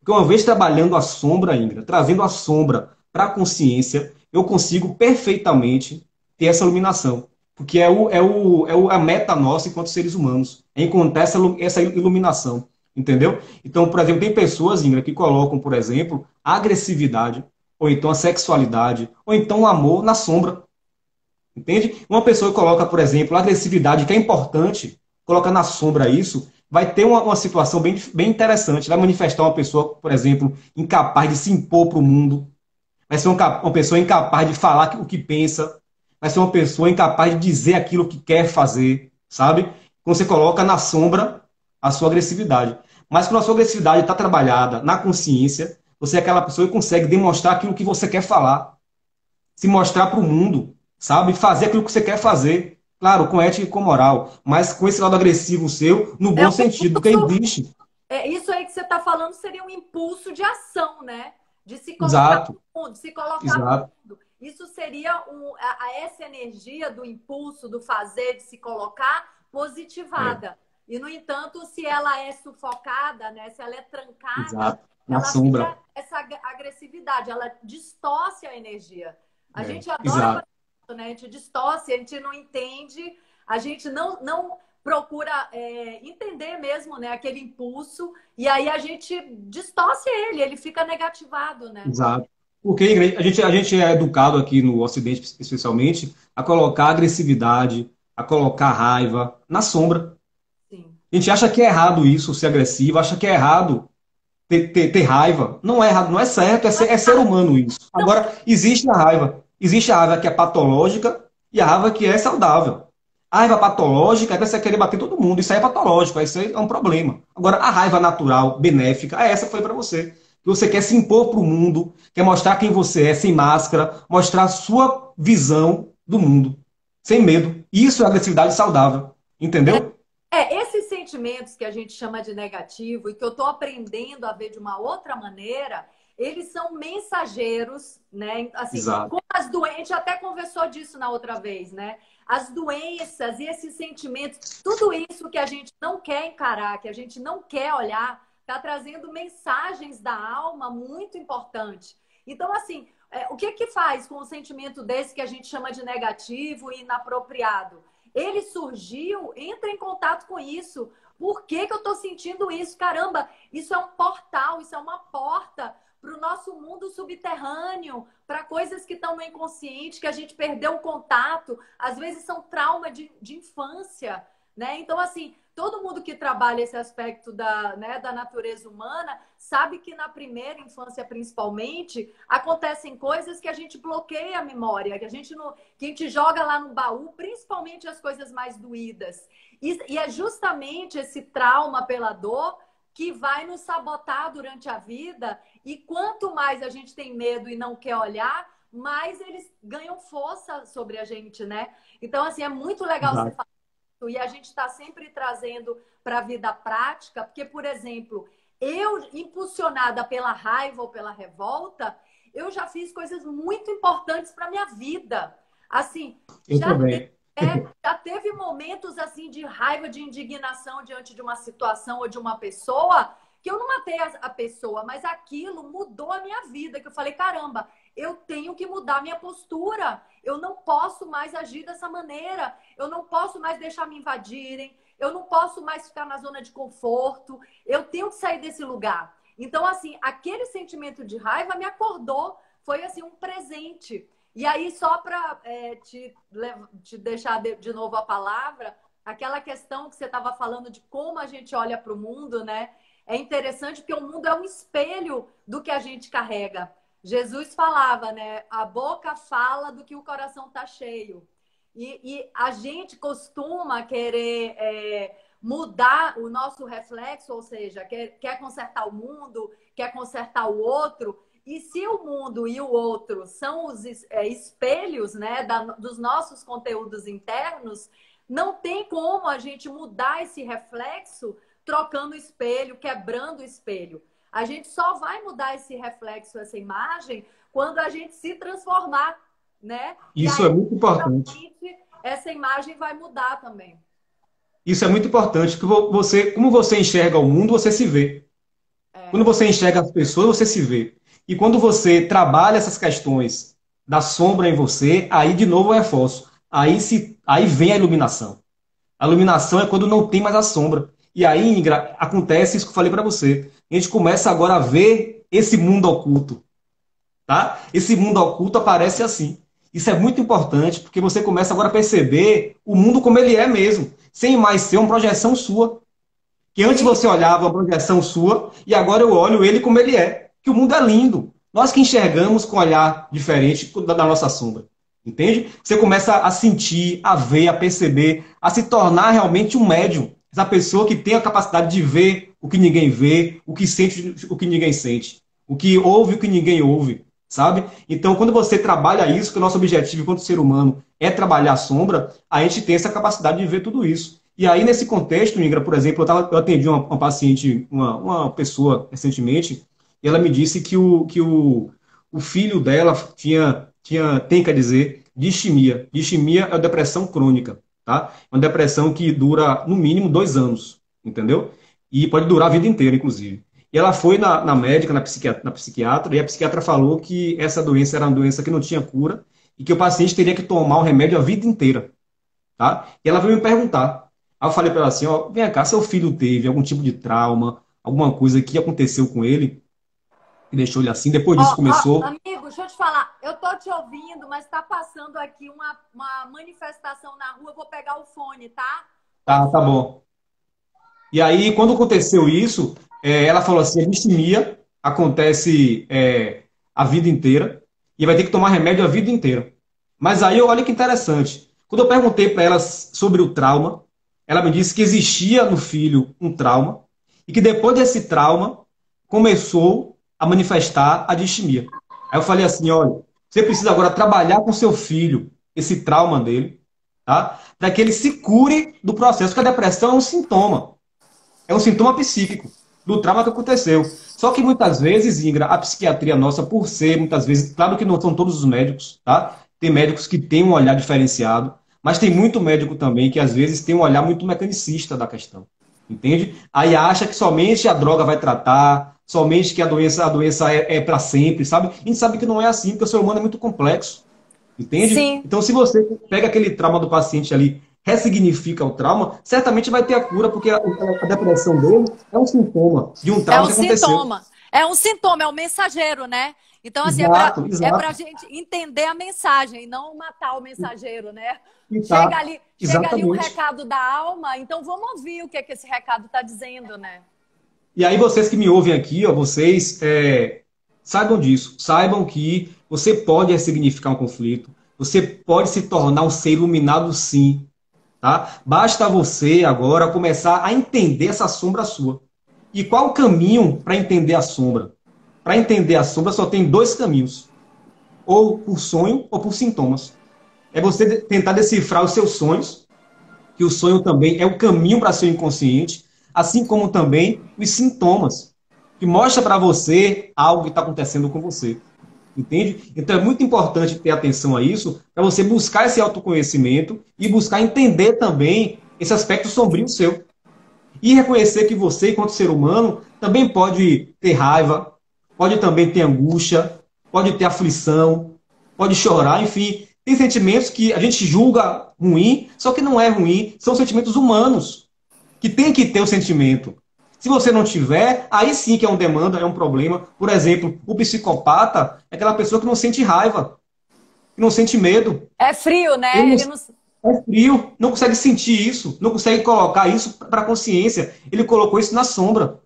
Porque uma vez trabalhando a sombra, Ingra, trazendo a sombra para a consciência, eu consigo perfeitamente ter essa iluminação. Porque a meta nossa enquanto seres humanos, é encontrar essa iluminação. Entendeu? Então, por exemplo, tem pessoas, Ingra, que colocam, por exemplo, a agressividade, ou então a sexualidade, ou então o amor na sombra. Entende? Uma pessoa que coloca, por exemplo, a agressividade, que é importante, coloca na sombra isso, vai ter uma situação bem interessante. Vai manifestar uma pessoa, por exemplo, incapaz de se impor para o mundo. Vai ser uma pessoa incapaz de falar o que pensa. Vai ser uma pessoa incapaz de dizer aquilo que quer fazer, sabe? Quando você coloca na sombra a sua agressividade. Mas quando a sua agressividade está trabalhada na consciência, você é aquela pessoa que consegue demonstrar aquilo que você quer falar, se mostrar para o mundo, sabe? Fazer aquilo que você quer fazer. Claro, com ética e com moral, mas com esse lado agressivo seu, no É bom um sentido, porque impulso, existe. isso aí que você está falando seria um impulso de ação, né? De se colocar Exato, para o mundo, de se colocar para o exato. mundo. Isso seria essa energia do impulso, do fazer, de se colocar É, positivada. E, no entanto, se ela é sufocada, né? Se ela é trancada, exato. Na ela fica sombra. essa agressividade, ela distorce a energia. A É, gente adora exato. fazer isso, né? A gente distorce, a gente não entende, a gente não procura entender mesmo, né, aquele impulso, e aí a gente distorce ele, ele fica negativado, né? Exato. Porque a gente é educado aqui no Ocidente, especialmente, a colocar agressividade, a colocar raiva na sombra. Sim. A gente acha que é errado isso, ser agressivo, acha que é errado ter raiva. Não é errado, não é certo, é ser humano isso. Não, Agora, existe a raiva. Existe a raiva que é patológica e a raiva que é saudável. A raiva patológica é você querer bater todo mundo. Isso aí é patológico, isso aí é um problema. Agora, a raiva natural, benéfica, é essa que foi para você. Que você quer se impor para o mundo, quer mostrar quem você é, sem máscara, mostrar a sua visão do mundo, sem medo. Isso é agressividade saudável. Entendeu? esses sentimentos que a gente chama de negativo e que eu estou aprendendo a ver de uma outra maneira, eles são mensageiros, né? Assim, Exato. como as doenças, a gente até conversou disso na outra vez, né? As doenças e esses sentimentos, tudo isso que a gente não quer encarar, que a gente não quer olhar, está trazendo mensagens da alma muito importantes. Então, assim, o que que faz com um sentimento desse que a gente chama de negativo e inapropriado? Ele surgiu, entra em contato com isso. Por que que eu estou sentindo isso? Caramba, isso é um portal, isso é uma porta para o nosso mundo subterrâneo, para coisas que estão no inconsciente, que a gente perdeu o contato, às vezes são trauma de infância, né? Então, assim, todo mundo que trabalha esse aspecto da natureza humana sabe que na primeira infância, principalmente, acontecem coisas que a gente bloqueia a memória, que a gente joga lá no baú, principalmente as coisas mais doídas. E é justamente esse trauma pela dor que vai nos sabotar durante a vida. E quanto mais a gente tem medo e não quer olhar, mais eles ganham força sobre a gente, né? Então, assim, é muito legal você Exato. falar isso. E a gente está sempre trazendo para a vida prática, porque, por exemplo, eu, impulsionada pela raiva ou pela revolta, eu já fiz coisas muito importantes para minha vida. Assim, Eu já também. já teve momentos assim de raiva, de indignação diante de uma situação ou de uma pessoa, que eu não matei a pessoa, mas aquilo mudou a minha vida, que eu falei, caramba, eu tenho que mudar minha postura. Eu não posso mais agir dessa maneira. Eu não posso mais deixar me invadirem. Eu não posso mais ficar na zona de conforto. Eu tenho que sair desse lugar. Então, assim, aquele sentimento de raiva me acordou. Foi, assim, um presente. E aí, só para te deixar de novo a palavra, aquela questão que você estava falando de como a gente olha para o mundo, né? É interessante porque o mundo é um espelho do que a gente carrega. Jesus falava, né? A boca fala do que o coração está cheio. E a gente costuma querer mudar o nosso reflexo, ou seja, quer consertar o mundo, quer consertar o outro. E se o mundo e o outro são os espelhos, né, dos nossos conteúdos internos, não tem como a gente mudar esse reflexo trocando o espelho, quebrando o espelho. A gente só vai mudar esse reflexo, essa imagem, quando a gente se transformar, né? E Isso aí, é muito importante. realmente, essa imagem vai mudar também. Isso é muito importante, que como você enxerga o mundo, você se vê. Quando você enxerga as pessoas, você se vê. E quando você trabalha essas questões da sombra em você, aí de novo é reforço. Aí vem a iluminação. A iluminação é quando não tem mais a sombra. E aí, Ingra, acontece isso que eu falei para você. A gente começa agora a ver esse mundo oculto, tá? Esse mundo oculto aparece assim. Isso é muito importante porque você começa agora a perceber o mundo como ele é mesmo, sem mais ser uma projeção sua. Que antes Sim, você olhava uma projeção sua e agora eu olho ele como ele é. Que o mundo é lindo. Nós que enxergamos com um olhar diferente da nossa sombra. Entende? Você começa a sentir, a ver, a perceber, a se tornar realmente um médium. Essa pessoa que tem a capacidade de ver o que ninguém vê, o que sente o que ninguém sente, o que ouve o que ninguém ouve, sabe? Então, quando você trabalha isso, que o nosso objetivo enquanto ser humano é trabalhar a sombra, a gente tem essa capacidade de ver tudo isso. E aí, nesse contexto, Ingra, por exemplo, eu atendi uma paciente, uma pessoa recentemente, e ela me disse que o filho dela tem, quer dizer, distimia. Distimia é uma depressão crônica, tá? É uma depressão que dura, no mínimo, 2 anos, entendeu? E pode durar a vida inteira, inclusive. E ela foi na médica, na psiquiatra, e a psiquiatra falou que essa doença era uma doença que não tinha cura e que o paciente teria que tomar o remédio a vida inteira, tá? E ela veio me perguntar. Aí eu falei para ela assim, ó, vem cá, seu filho teve algum tipo de trauma, alguma coisa que aconteceu com ele, que deixou ele assim, depois disso começou. amigo, deixa eu te falar. Eu tô te ouvindo, mas tá passando aqui uma manifestação na rua. Eu vou pegar o fone, tá? Pode Tá falar. bom. E aí, quando aconteceu isso, ela falou assim, a distimia acontece a vida inteira e vai ter que tomar remédio a vida inteira. Mas aí, olha que interessante. Quando eu perguntei para ela sobre o trauma, ela me disse que existia no filho um trauma e que depois desse trauma começou a manifestar a distimia. Aí eu falei assim, olha, você precisa agora trabalhar com seu filho esse trauma dele, tá? Para que ele se cure do processo, porque a depressão é um sintoma. É um sintoma psíquico do trauma que aconteceu. Só que muitas vezes, Ingra, a psiquiatria nossa, por ser, muitas vezes, claro que não são todos os médicos, tá? Tem médicos que têm um olhar diferenciado, mas tem muito médico também que às vezes tem um olhar muito mecanicista da questão. Entende? Aí acha que somente a droga vai tratar, somente que a doença é para sempre, sabe? A gente sabe que não é assim, porque o ser humano é muito complexo. Entende? Sim. Então, se você pega aquele trauma do paciente ali, ressignifica o trauma, certamente vai ter a cura, porque a depressão dele é um sintoma de um É trauma um que aconteceu. sintoma. É um sintoma, é um mensageiro, né? Então, assim, Exato, é pra exato. gente entender a mensagem, não matar o mensageiro, né? Exato, Chega ali um exatamente. recado da alma, então vamos ouvir o que, é que esse recado está dizendo, né? E aí, vocês que me ouvem aqui, ó, vocês saibam disso. Saibam que você pode ressignificar um conflito. Você pode se tornar um ser iluminado, sim. Tá? Basta você agora começar a entender essa sombra sua. E qual o caminho para entender a sombra? Para entender a sombra só tem dois caminhos: ou por sonho ou por sintomas. É você tentar decifrar os seus sonhos, que o sonho também é o caminho para seu inconsciente, assim como também os sintomas, que mostra para você algo que está acontecendo com você. Entende? Então é muito importante ter atenção a isso, para você buscar esse autoconhecimento e buscar entender também esse aspecto sombrio seu. E reconhecer que você, enquanto ser humano, também pode ter raiva, pode também ter angústia, pode ter aflição, pode chorar, enfim. Tem sentimentos que a gente julga ruim, só que não é ruim, são sentimentos humanos, que tem que ter o sentimento. Se você não tiver, aí sim que é um demanda, é um problema. Por exemplo, o psicopata é aquela pessoa que não sente raiva, que não sente medo. É frio, Ele né? não Ele não. é frio, não consegue sentir isso, não consegue colocar isso para a consciência. Ele colocou isso na sombra.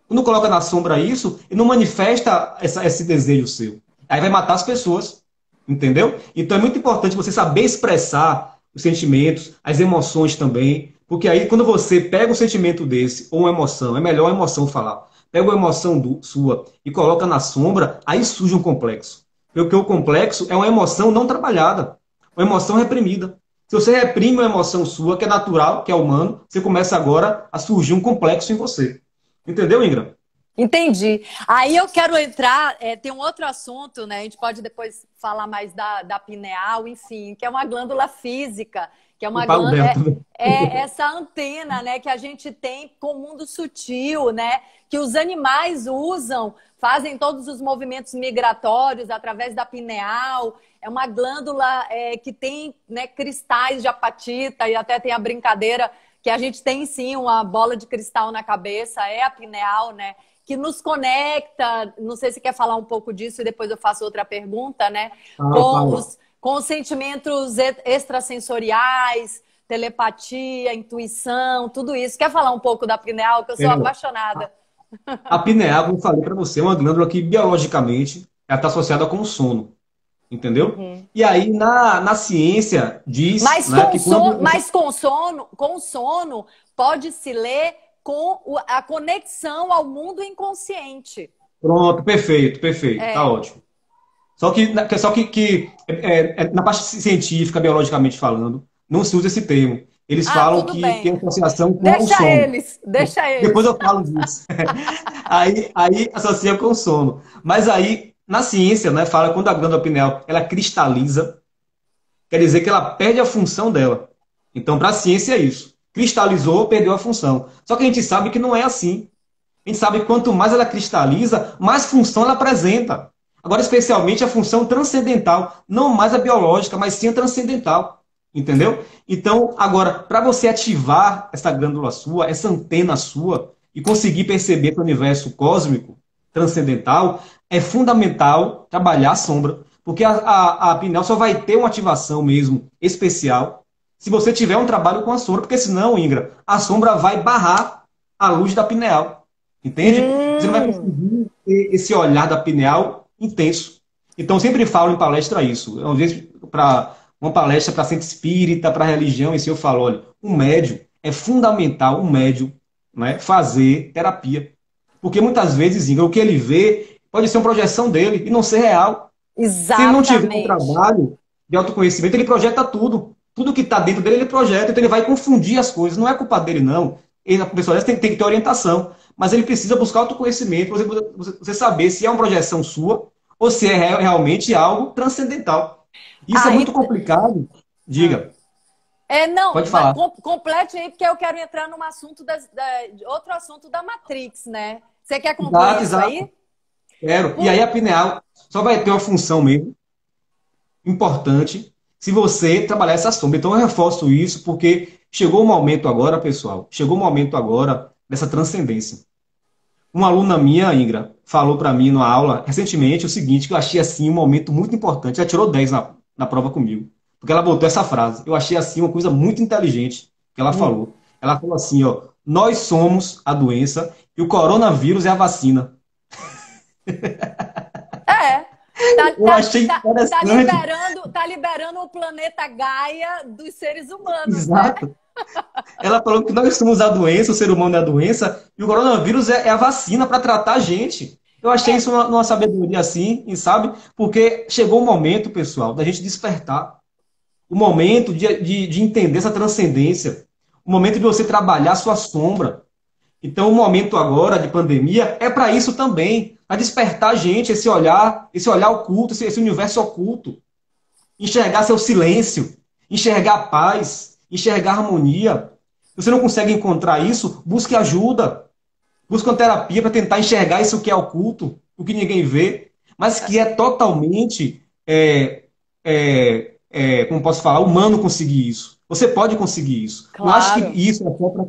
Quando coloca na sombra isso, ele não manifesta esse desejo seu. Aí vai matar as pessoas. Entendeu? Então é muito importante você saber expressar os sentimentos, as emoções também. Porque aí, quando você pega um sentimento desse, ou uma emoção, é melhor a emoção falar. Pega uma emoção sua e coloca na sombra, aí surge um complexo. Porque o complexo é uma emoção não trabalhada, uma emoção reprimida. Se você reprime uma emoção sua, que é natural, que é humano, você começa agora a surgir um complexo em você. Entendeu, Ingram? Entendi. Aí eu quero entrar, tem um outro assunto, né? A gente pode depois falar mais da pineal, enfim, que é uma glândula física, que é O uma Paulo glândula, Delta. é essa antena, né, que a gente tem com o mundo sutil, né, que os animais usam, fazem todos os movimentos migratórios através da pineal. É uma glândula que tem, né, cristais de apatita, e até tem a brincadeira que a gente tem sim uma bola de cristal na cabeça, é a pineal, né, que nos conecta. Não sei se quer falar um pouco disso e depois eu faço outra pergunta, né, Fala, fala. com os sentimentos extrasensoriais, telepatia, intuição, tudo isso. Quer falar um pouco da pineal, que eu sou É, apaixonada? a pineal, como eu falei para você, é uma glândula que biologicamente ela está associada com o sono, entendeu? Uhum. E aí na ciência diz, né, que quando Com sono pode se ler com a conexão ao mundo inconsciente. pronto, perfeito, perfeito, tá É. ótimo. Só que na parte científica, biologicamente falando, não se usa esse termo. Eles Ah, falam tudo que tem bem. associação com o Deixa sono. eles, deixa Depois eles. eu falo disso. Aí associa com o sono. Mas aí, na ciência, né, fala que quando a glândula pineal ela cristaliza, quer dizer que ela perde a função dela. Então, para a ciência é isso. Cristalizou, perdeu a função. Só que a gente sabe que não é assim. A gente sabe que quanto mais ela cristaliza, mais função ela apresenta. Agora, especialmente a função transcendental, não mais a biológica, mas sim a transcendental. Entendeu? Então, agora, para você ativar essa glândula sua, essa antena sua, e conseguir perceber o universo cósmico, transcendental, é fundamental trabalhar a sombra. Porque a pineal só vai ter uma ativação mesmo especial se você tiver um trabalho com a sombra, porque senão, Ingra, a sombra vai barrar a luz da pineal. Entende? Você não vai Hum. conseguir ter esse olhar da pineal intenso. Então, eu sempre falo em palestra isso. Às vezes, para uma palestra para centro espírita, para religião, e se eu falo, olha, um médium, é fundamental um médium, né, fazer terapia. Porque muitas vezes, Inga, o que ele vê pode ser uma projeção dele e não ser real. Se ele não tiver um Exatamente. trabalho de autoconhecimento, ele projeta tudo. Tudo que está dentro dele, ele projeta. Então ele vai confundir as coisas. Não é culpa dele, não. Ele, a pessoa tem que ter orientação. Mas ele precisa buscar autoconhecimento para você saber se é uma projeção sua ou se é realmente algo transcendental. Isso é Ah, muito complicado. ah. Diga, Não, pode falar. complete aí, porque eu quero entrar num assunto outro assunto da Matrix, né? Você quer concluir Exato, isso exato. aí? Quero. E Por- aí a pineal só vai ter uma função mesmo importante se você trabalhar essa sombra. Então eu reforço isso porque chegou o momento agora, pessoal, chegou o momento agora dessa transcendência. Uma aluna minha, Ingra, falou para mim na aula recentemente o seguinte, que eu achei assim um momento muito importante. Ela tirou 10 na prova comigo. Porque ela botou essa frase. Eu achei assim uma coisa muito inteligente que ela Hum. falou. Ela falou assim, ó, nós somos a doença e o coronavírus é a vacina. É. Eu achei interessante. Tá liberando o planeta Gaia dos seres humanos, né? Exato. Ela falou que nós somos a doença, o ser humano é a doença, e o coronavírus é a vacina para tratar a gente. Eu achei isso uma sabedoria assim, e sabe? Porque chegou o momento, pessoal, da gente despertar. O momento de entender essa transcendência. O momento de você trabalhar a sua sombra. Então, o momento agora de pandemia é para isso também. Para despertar a gente, esse olhar oculto, esse universo oculto. Enxergar seu silêncio, enxergar a paz, enxergar a harmonia. Se você não consegue encontrar isso, busque ajuda. Busque uma terapia para tentar enxergar isso que é oculto, o que ninguém vê, mas que é totalmente, como posso falar, humano conseguir isso. Você pode conseguir isso. Não acho que Claro. isso é só para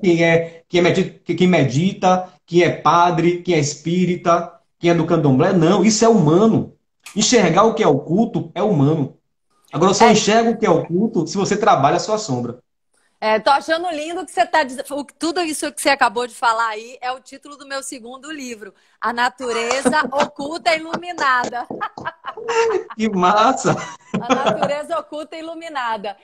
quem medita, quem é padre, quem é espírita, quem é do candomblé. Não, isso é humano. Enxergar o que é oculto é humano. Agora, eu só É, enxergo o que é oculto se você trabalha a sua sombra. tô achando lindo que você tá dizendo. Tudo isso que você acabou de falar aí é o título do meu segundo livro, A Natureza Oculta e Iluminada. Que massa! A natureza oculta e iluminada.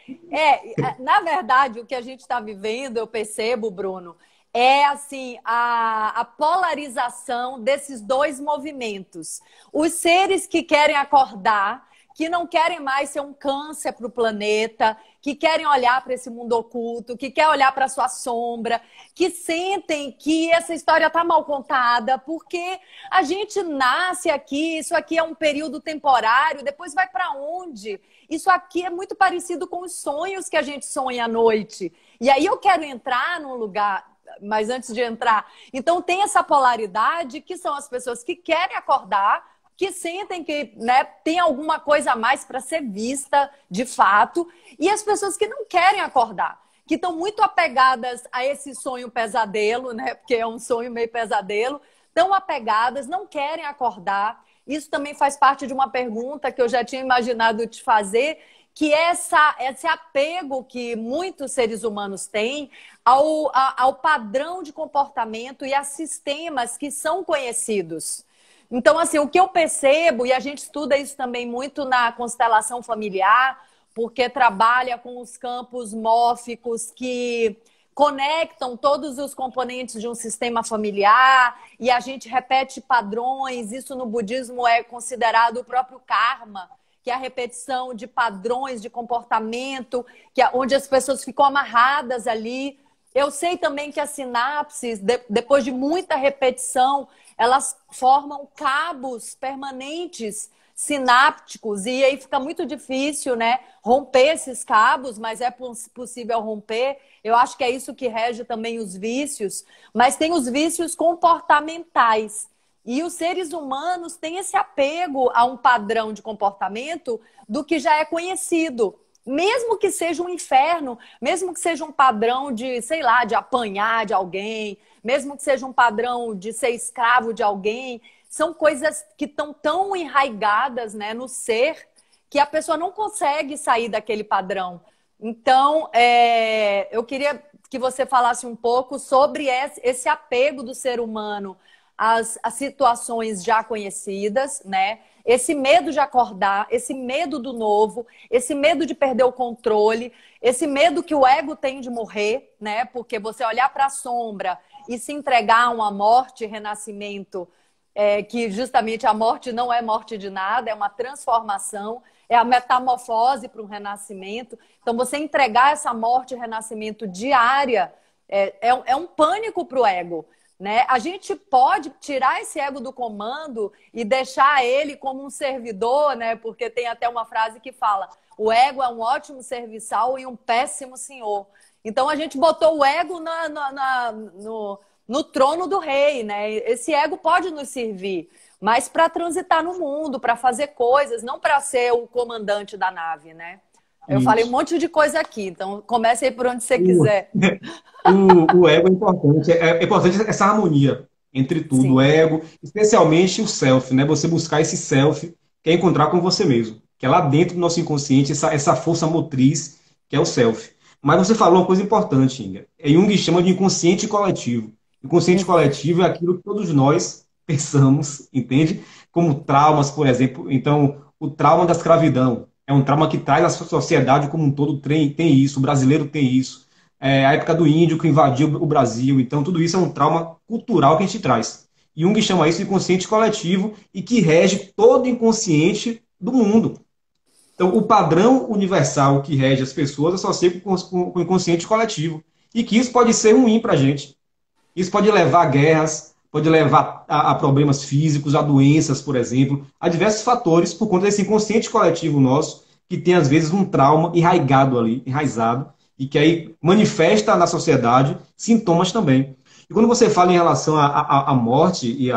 Na verdade, o que a gente está vivendo, eu percebo, Bruno, é assim a polarização desses dois movimentos. Os seres que querem acordar, que não querem mais ser um câncer para o planeta, que querem olhar para esse mundo oculto, que querem olhar para a sua sombra, que sentem que essa história está mal contada, porque a gente nasce aqui, isso aqui é um período temporário, depois vai para onde? Isso aqui é muito parecido com os sonhos que a gente sonha à noite. E aí eu quero entrar num lugar, mas antes de entrar, então tem essa polaridade que são as pessoas que querem acordar, que sentem que, né, tem alguma coisa a mais para ser vista de fato, e as pessoas que não querem acordar, que estão muito apegadas a esse sonho pesadelo, né, porque é um sonho meio pesadelo, tão apegadas, não querem acordar. Isso também faz parte de uma pergunta que eu já tinha imaginado te fazer, que é esse apego que muitos seres humanos têm ao padrão de comportamento e a sistemas que são conhecidos. Então, assim, o que eu percebo, e a gente estuda isso também muito na constelação familiar, porque trabalha com os campos mórficos que conectam todos os componentes de um sistema familiar, e a gente repete padrões. Isso no budismo é considerado o próprio karma, que é a repetição de padrões de comportamento, onde as pessoas ficam amarradas ali. Eu sei também que as sinapses, depois de muita repetição, elas formam cabos permanentes sinápticos, e aí fica muito difícil, né, romper esses cabos, mas é possível romper. Eu acho que é isso que rege também os vícios, mas tem os vícios comportamentais. E os seres humanos têm esse apego a um padrão de comportamento do que já é conhecido. Mesmo que seja um inferno, mesmo que seja um padrão de, sei lá, de apanhar de alguém, mesmo que seja um padrão de ser escravo de alguém, são coisas que estão tão enraigadas, né, no ser, que a pessoa não consegue sair daquele padrão. Então, eu queria que você falasse um pouco sobre esse apego do ser humano às situações já conhecidas, né? Esse medo de acordar, esse medo do novo, esse medo de perder o controle, esse medo que o ego tem de morrer, né? Porque você olhar para a sombra e se entregar a uma morte, renascimento, que justamente a morte não é morte de nada, é uma transformação, é a metamorfose para um renascimento. Então, você entregar essa morte e renascimento diária é um pânico para o ego. Né? A gente pode tirar esse ego do comando e deixar ele como um servidor, né? Porque tem até uma frase que fala: o ego é um ótimo serviçal e um péssimo senhor. Então a gente botou o ego no trono do rei, né? Esse ego pode nos servir, mas para transitar no mundo, para fazer coisas, não para ser o comandante da nave, né? Eu falei um monte de coisa aqui, então comece aí por onde você quiser. O ego é importante. É importante essa harmonia entre tudo. Sim. O ego, especialmente o self, né? Você buscar esse self, que é encontrar com você mesmo. Que é lá dentro do nosso inconsciente, essa força motriz, que é o self. Mas você falou uma coisa importante, Inga. Jung chama de inconsciente coletivo. Inconsciente coletivo é aquilo que todos nós pensamos, entende? Como traumas, por exemplo. Então, o trauma da escravidão é um trauma que traz a sociedade como um todo, tem isso, o brasileiro tem isso. A época do índio que invadiu o Brasil. Então, tudo isso é um trauma cultural que a gente traz. Jung chama isso de inconsciente coletivo e que rege todo o inconsciente do mundo. Então, o padrão universal que rege as pessoas associa com o inconsciente coletivo. E que isso pode ser ruim para a gente. Isso pode levar a guerras, pode levar a problemas físicos, a doenças, por exemplo, a diversos fatores por conta desse inconsciente coletivo nosso, que tem, às vezes, um trauma enraizado, e que aí manifesta na sociedade sintomas também. E quando você fala em relação à morte e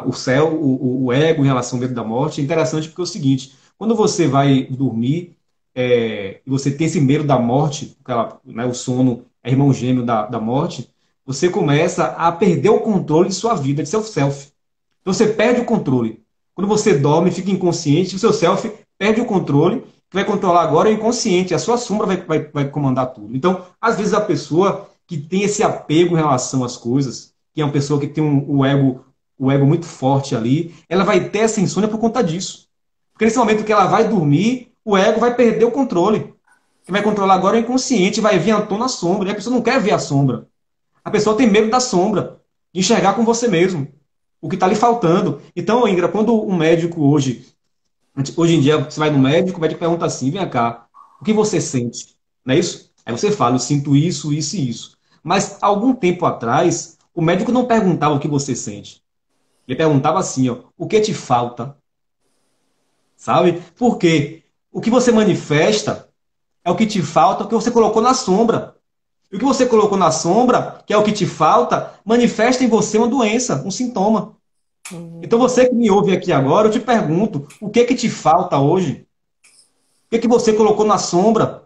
o céu, o ego em relação ao medo da morte, é interessante porque é o seguinte: quando você vai dormir e você tem esse medo da morte, né, o sono é irmão gêmeo da morte, você começa a perder o controle de sua vida, de seu self. Então você perde o controle. Quando você dorme, fica inconsciente, o seu self perde o controle. Que vai controlar agora é o inconsciente, a sua sombra vai comandar tudo. Então, às vezes a pessoa que tem esse apego em relação às coisas, que é uma pessoa que tem o ego muito forte ali, ela vai ter essa insônia por conta disso. Porque nesse momento que ela vai dormir, o ego vai perder o controle. Quem vai controlar agora é o inconsciente, vai vir à tona a sombra, e a pessoa não quer ver a sombra. A pessoa tem medo da sombra, de enxergar com você mesmo o que está lhe faltando. Então, Ingra, quando um médico hoje Hoje em dia, você vai no médico, o médico pergunta assim, vem cá, o que você sente? Não é isso? Aí você fala, eu sinto isso, isso e isso. Mas, algum tempo atrás, o médico não perguntava o que você sente. Ele perguntava assim, ó, o que te falta? Sabe? Por quê? O que você manifesta é o que te falta, é o que você colocou na sombra. E o que você colocou na sombra, que é o que te falta, manifesta em você uma doença, um sintoma. Então você que me ouve aqui agora, eu te pergunto, o que te falta hoje? O que você colocou na sombra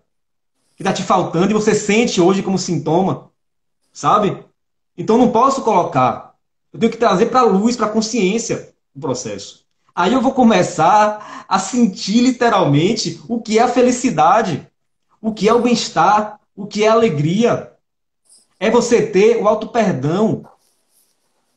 que está te faltando e você sente hoje como sintoma? Sabe? Então eu não posso colocar. Eu tenho que trazer para a luz, para a consciência o processo. Aí eu vou começar a sentir literalmente o que é a felicidade, o que é o bem-estar, o que é a alegria. É você ter o auto-perdão,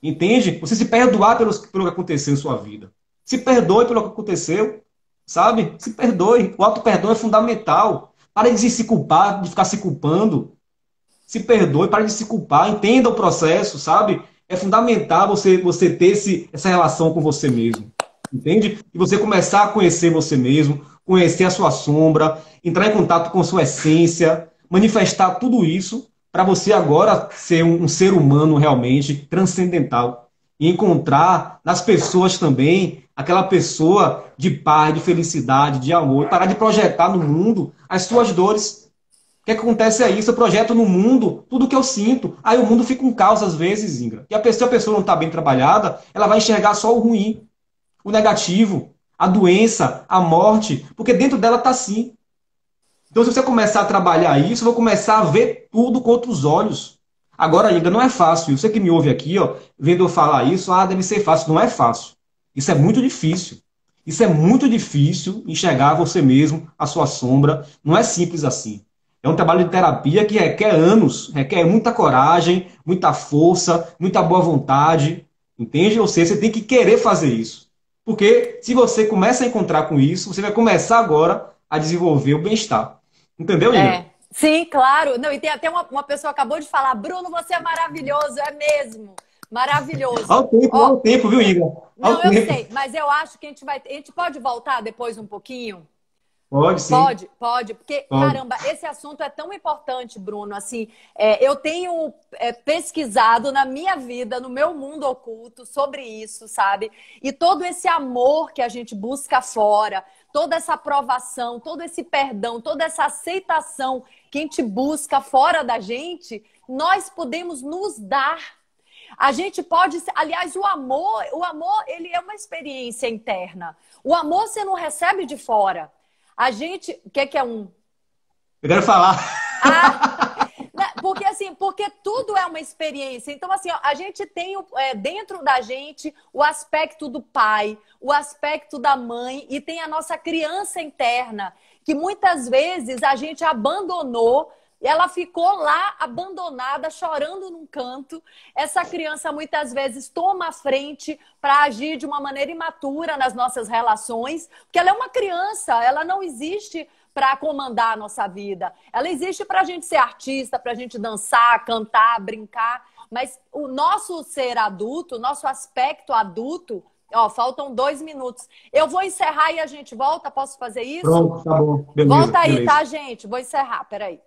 entende? Você se perdoar pelo que aconteceu em sua vida. Se perdoe pelo que aconteceu, sabe? Se perdoe. O auto-perdão é fundamental. Pare de se culpar, de ficar se culpando. Se perdoe, pare de se culpar. Entenda o processo, sabe? É fundamental você ter essa relação com você mesmo. Entende? E você começar a conhecer você mesmo, conhecer a sua sombra, entrar em contato com sua essência, manifestar tudo isso para você agora ser um ser humano realmente transcendental e encontrar nas pessoas também aquela pessoa de paz, de felicidade, de amor, e parar de projetar no mundo as suas dores. O que acontece é isso, eu projeto no mundo tudo que eu sinto. Aí o mundo fica um caos às vezes, Ingra. E se a pessoa não está bem trabalhada, ela vai enxergar só o ruim, o negativo, a doença, a morte, porque dentro dela está assim. Então, se você começar a trabalhar isso, eu vou começar a ver tudo com outros olhos. Agora, ainda não é fácil. Você que me ouve aqui, ó, vendo eu falar isso, deve ser fácil. Não é fácil. Isso é muito difícil. Isso é muito difícil enxergar você mesmo, a sua sombra. Não é simples assim. É um trabalho de terapia que requer anos, requer muita coragem, muita força, muita boa vontade. Entende? Ou seja, você tem que querer fazer isso. Porque se você começa a encontrar com isso, você vai começar agora a desenvolver o bem-estar. Entendeu, Inga? É. Sim, claro. Não, e tem até uma pessoa que acabou de falar, Bruno, você é maravilhoso, é mesmo. Maravilhoso. Ao Ó, tempo, viu, Inga? não, Ao eu tempo. sei, mas eu acho que a gente pode voltar depois um pouquinho? Pode, sim. Pode, porque, Pode. caramba, esse assunto é tão importante, Bruno. Assim, eu tenho pesquisado na minha vida, no meu mundo oculto, sobre isso, sabe? E todo esse amor que a gente busca fora, toda essa aprovação, todo esse perdão, toda essa aceitação que a gente busca fora da gente, nós podemos nos dar. A gente pode, aliás, o amor, ele é uma experiência interna. O amor você não recebe de fora. A gente, o que é um? Eu quero falar. Porque assim, porque tudo é uma experiência. Então assim, ó, a gente tem dentro da gente o aspecto do pai, o aspecto da mãe e tem a nossa criança interna, que muitas vezes a gente abandonou. Ela ficou lá abandonada, chorando num canto. Essa criança muitas vezes toma a frente para agir de uma maneira imatura nas nossas relações, porque ela é uma criança, ela não existe para comandar a nossa vida. Ela existe para a gente ser artista, para a gente dançar, cantar, brincar. Mas o nosso ser adulto, o nosso aspecto adulto, ó, faltam 2 minutos. Eu vou encerrar e a gente volta. Posso fazer isso? Pronto, tá bom. Beleza, Volta aí, beleza. tá, gente? Vou encerrar, peraí.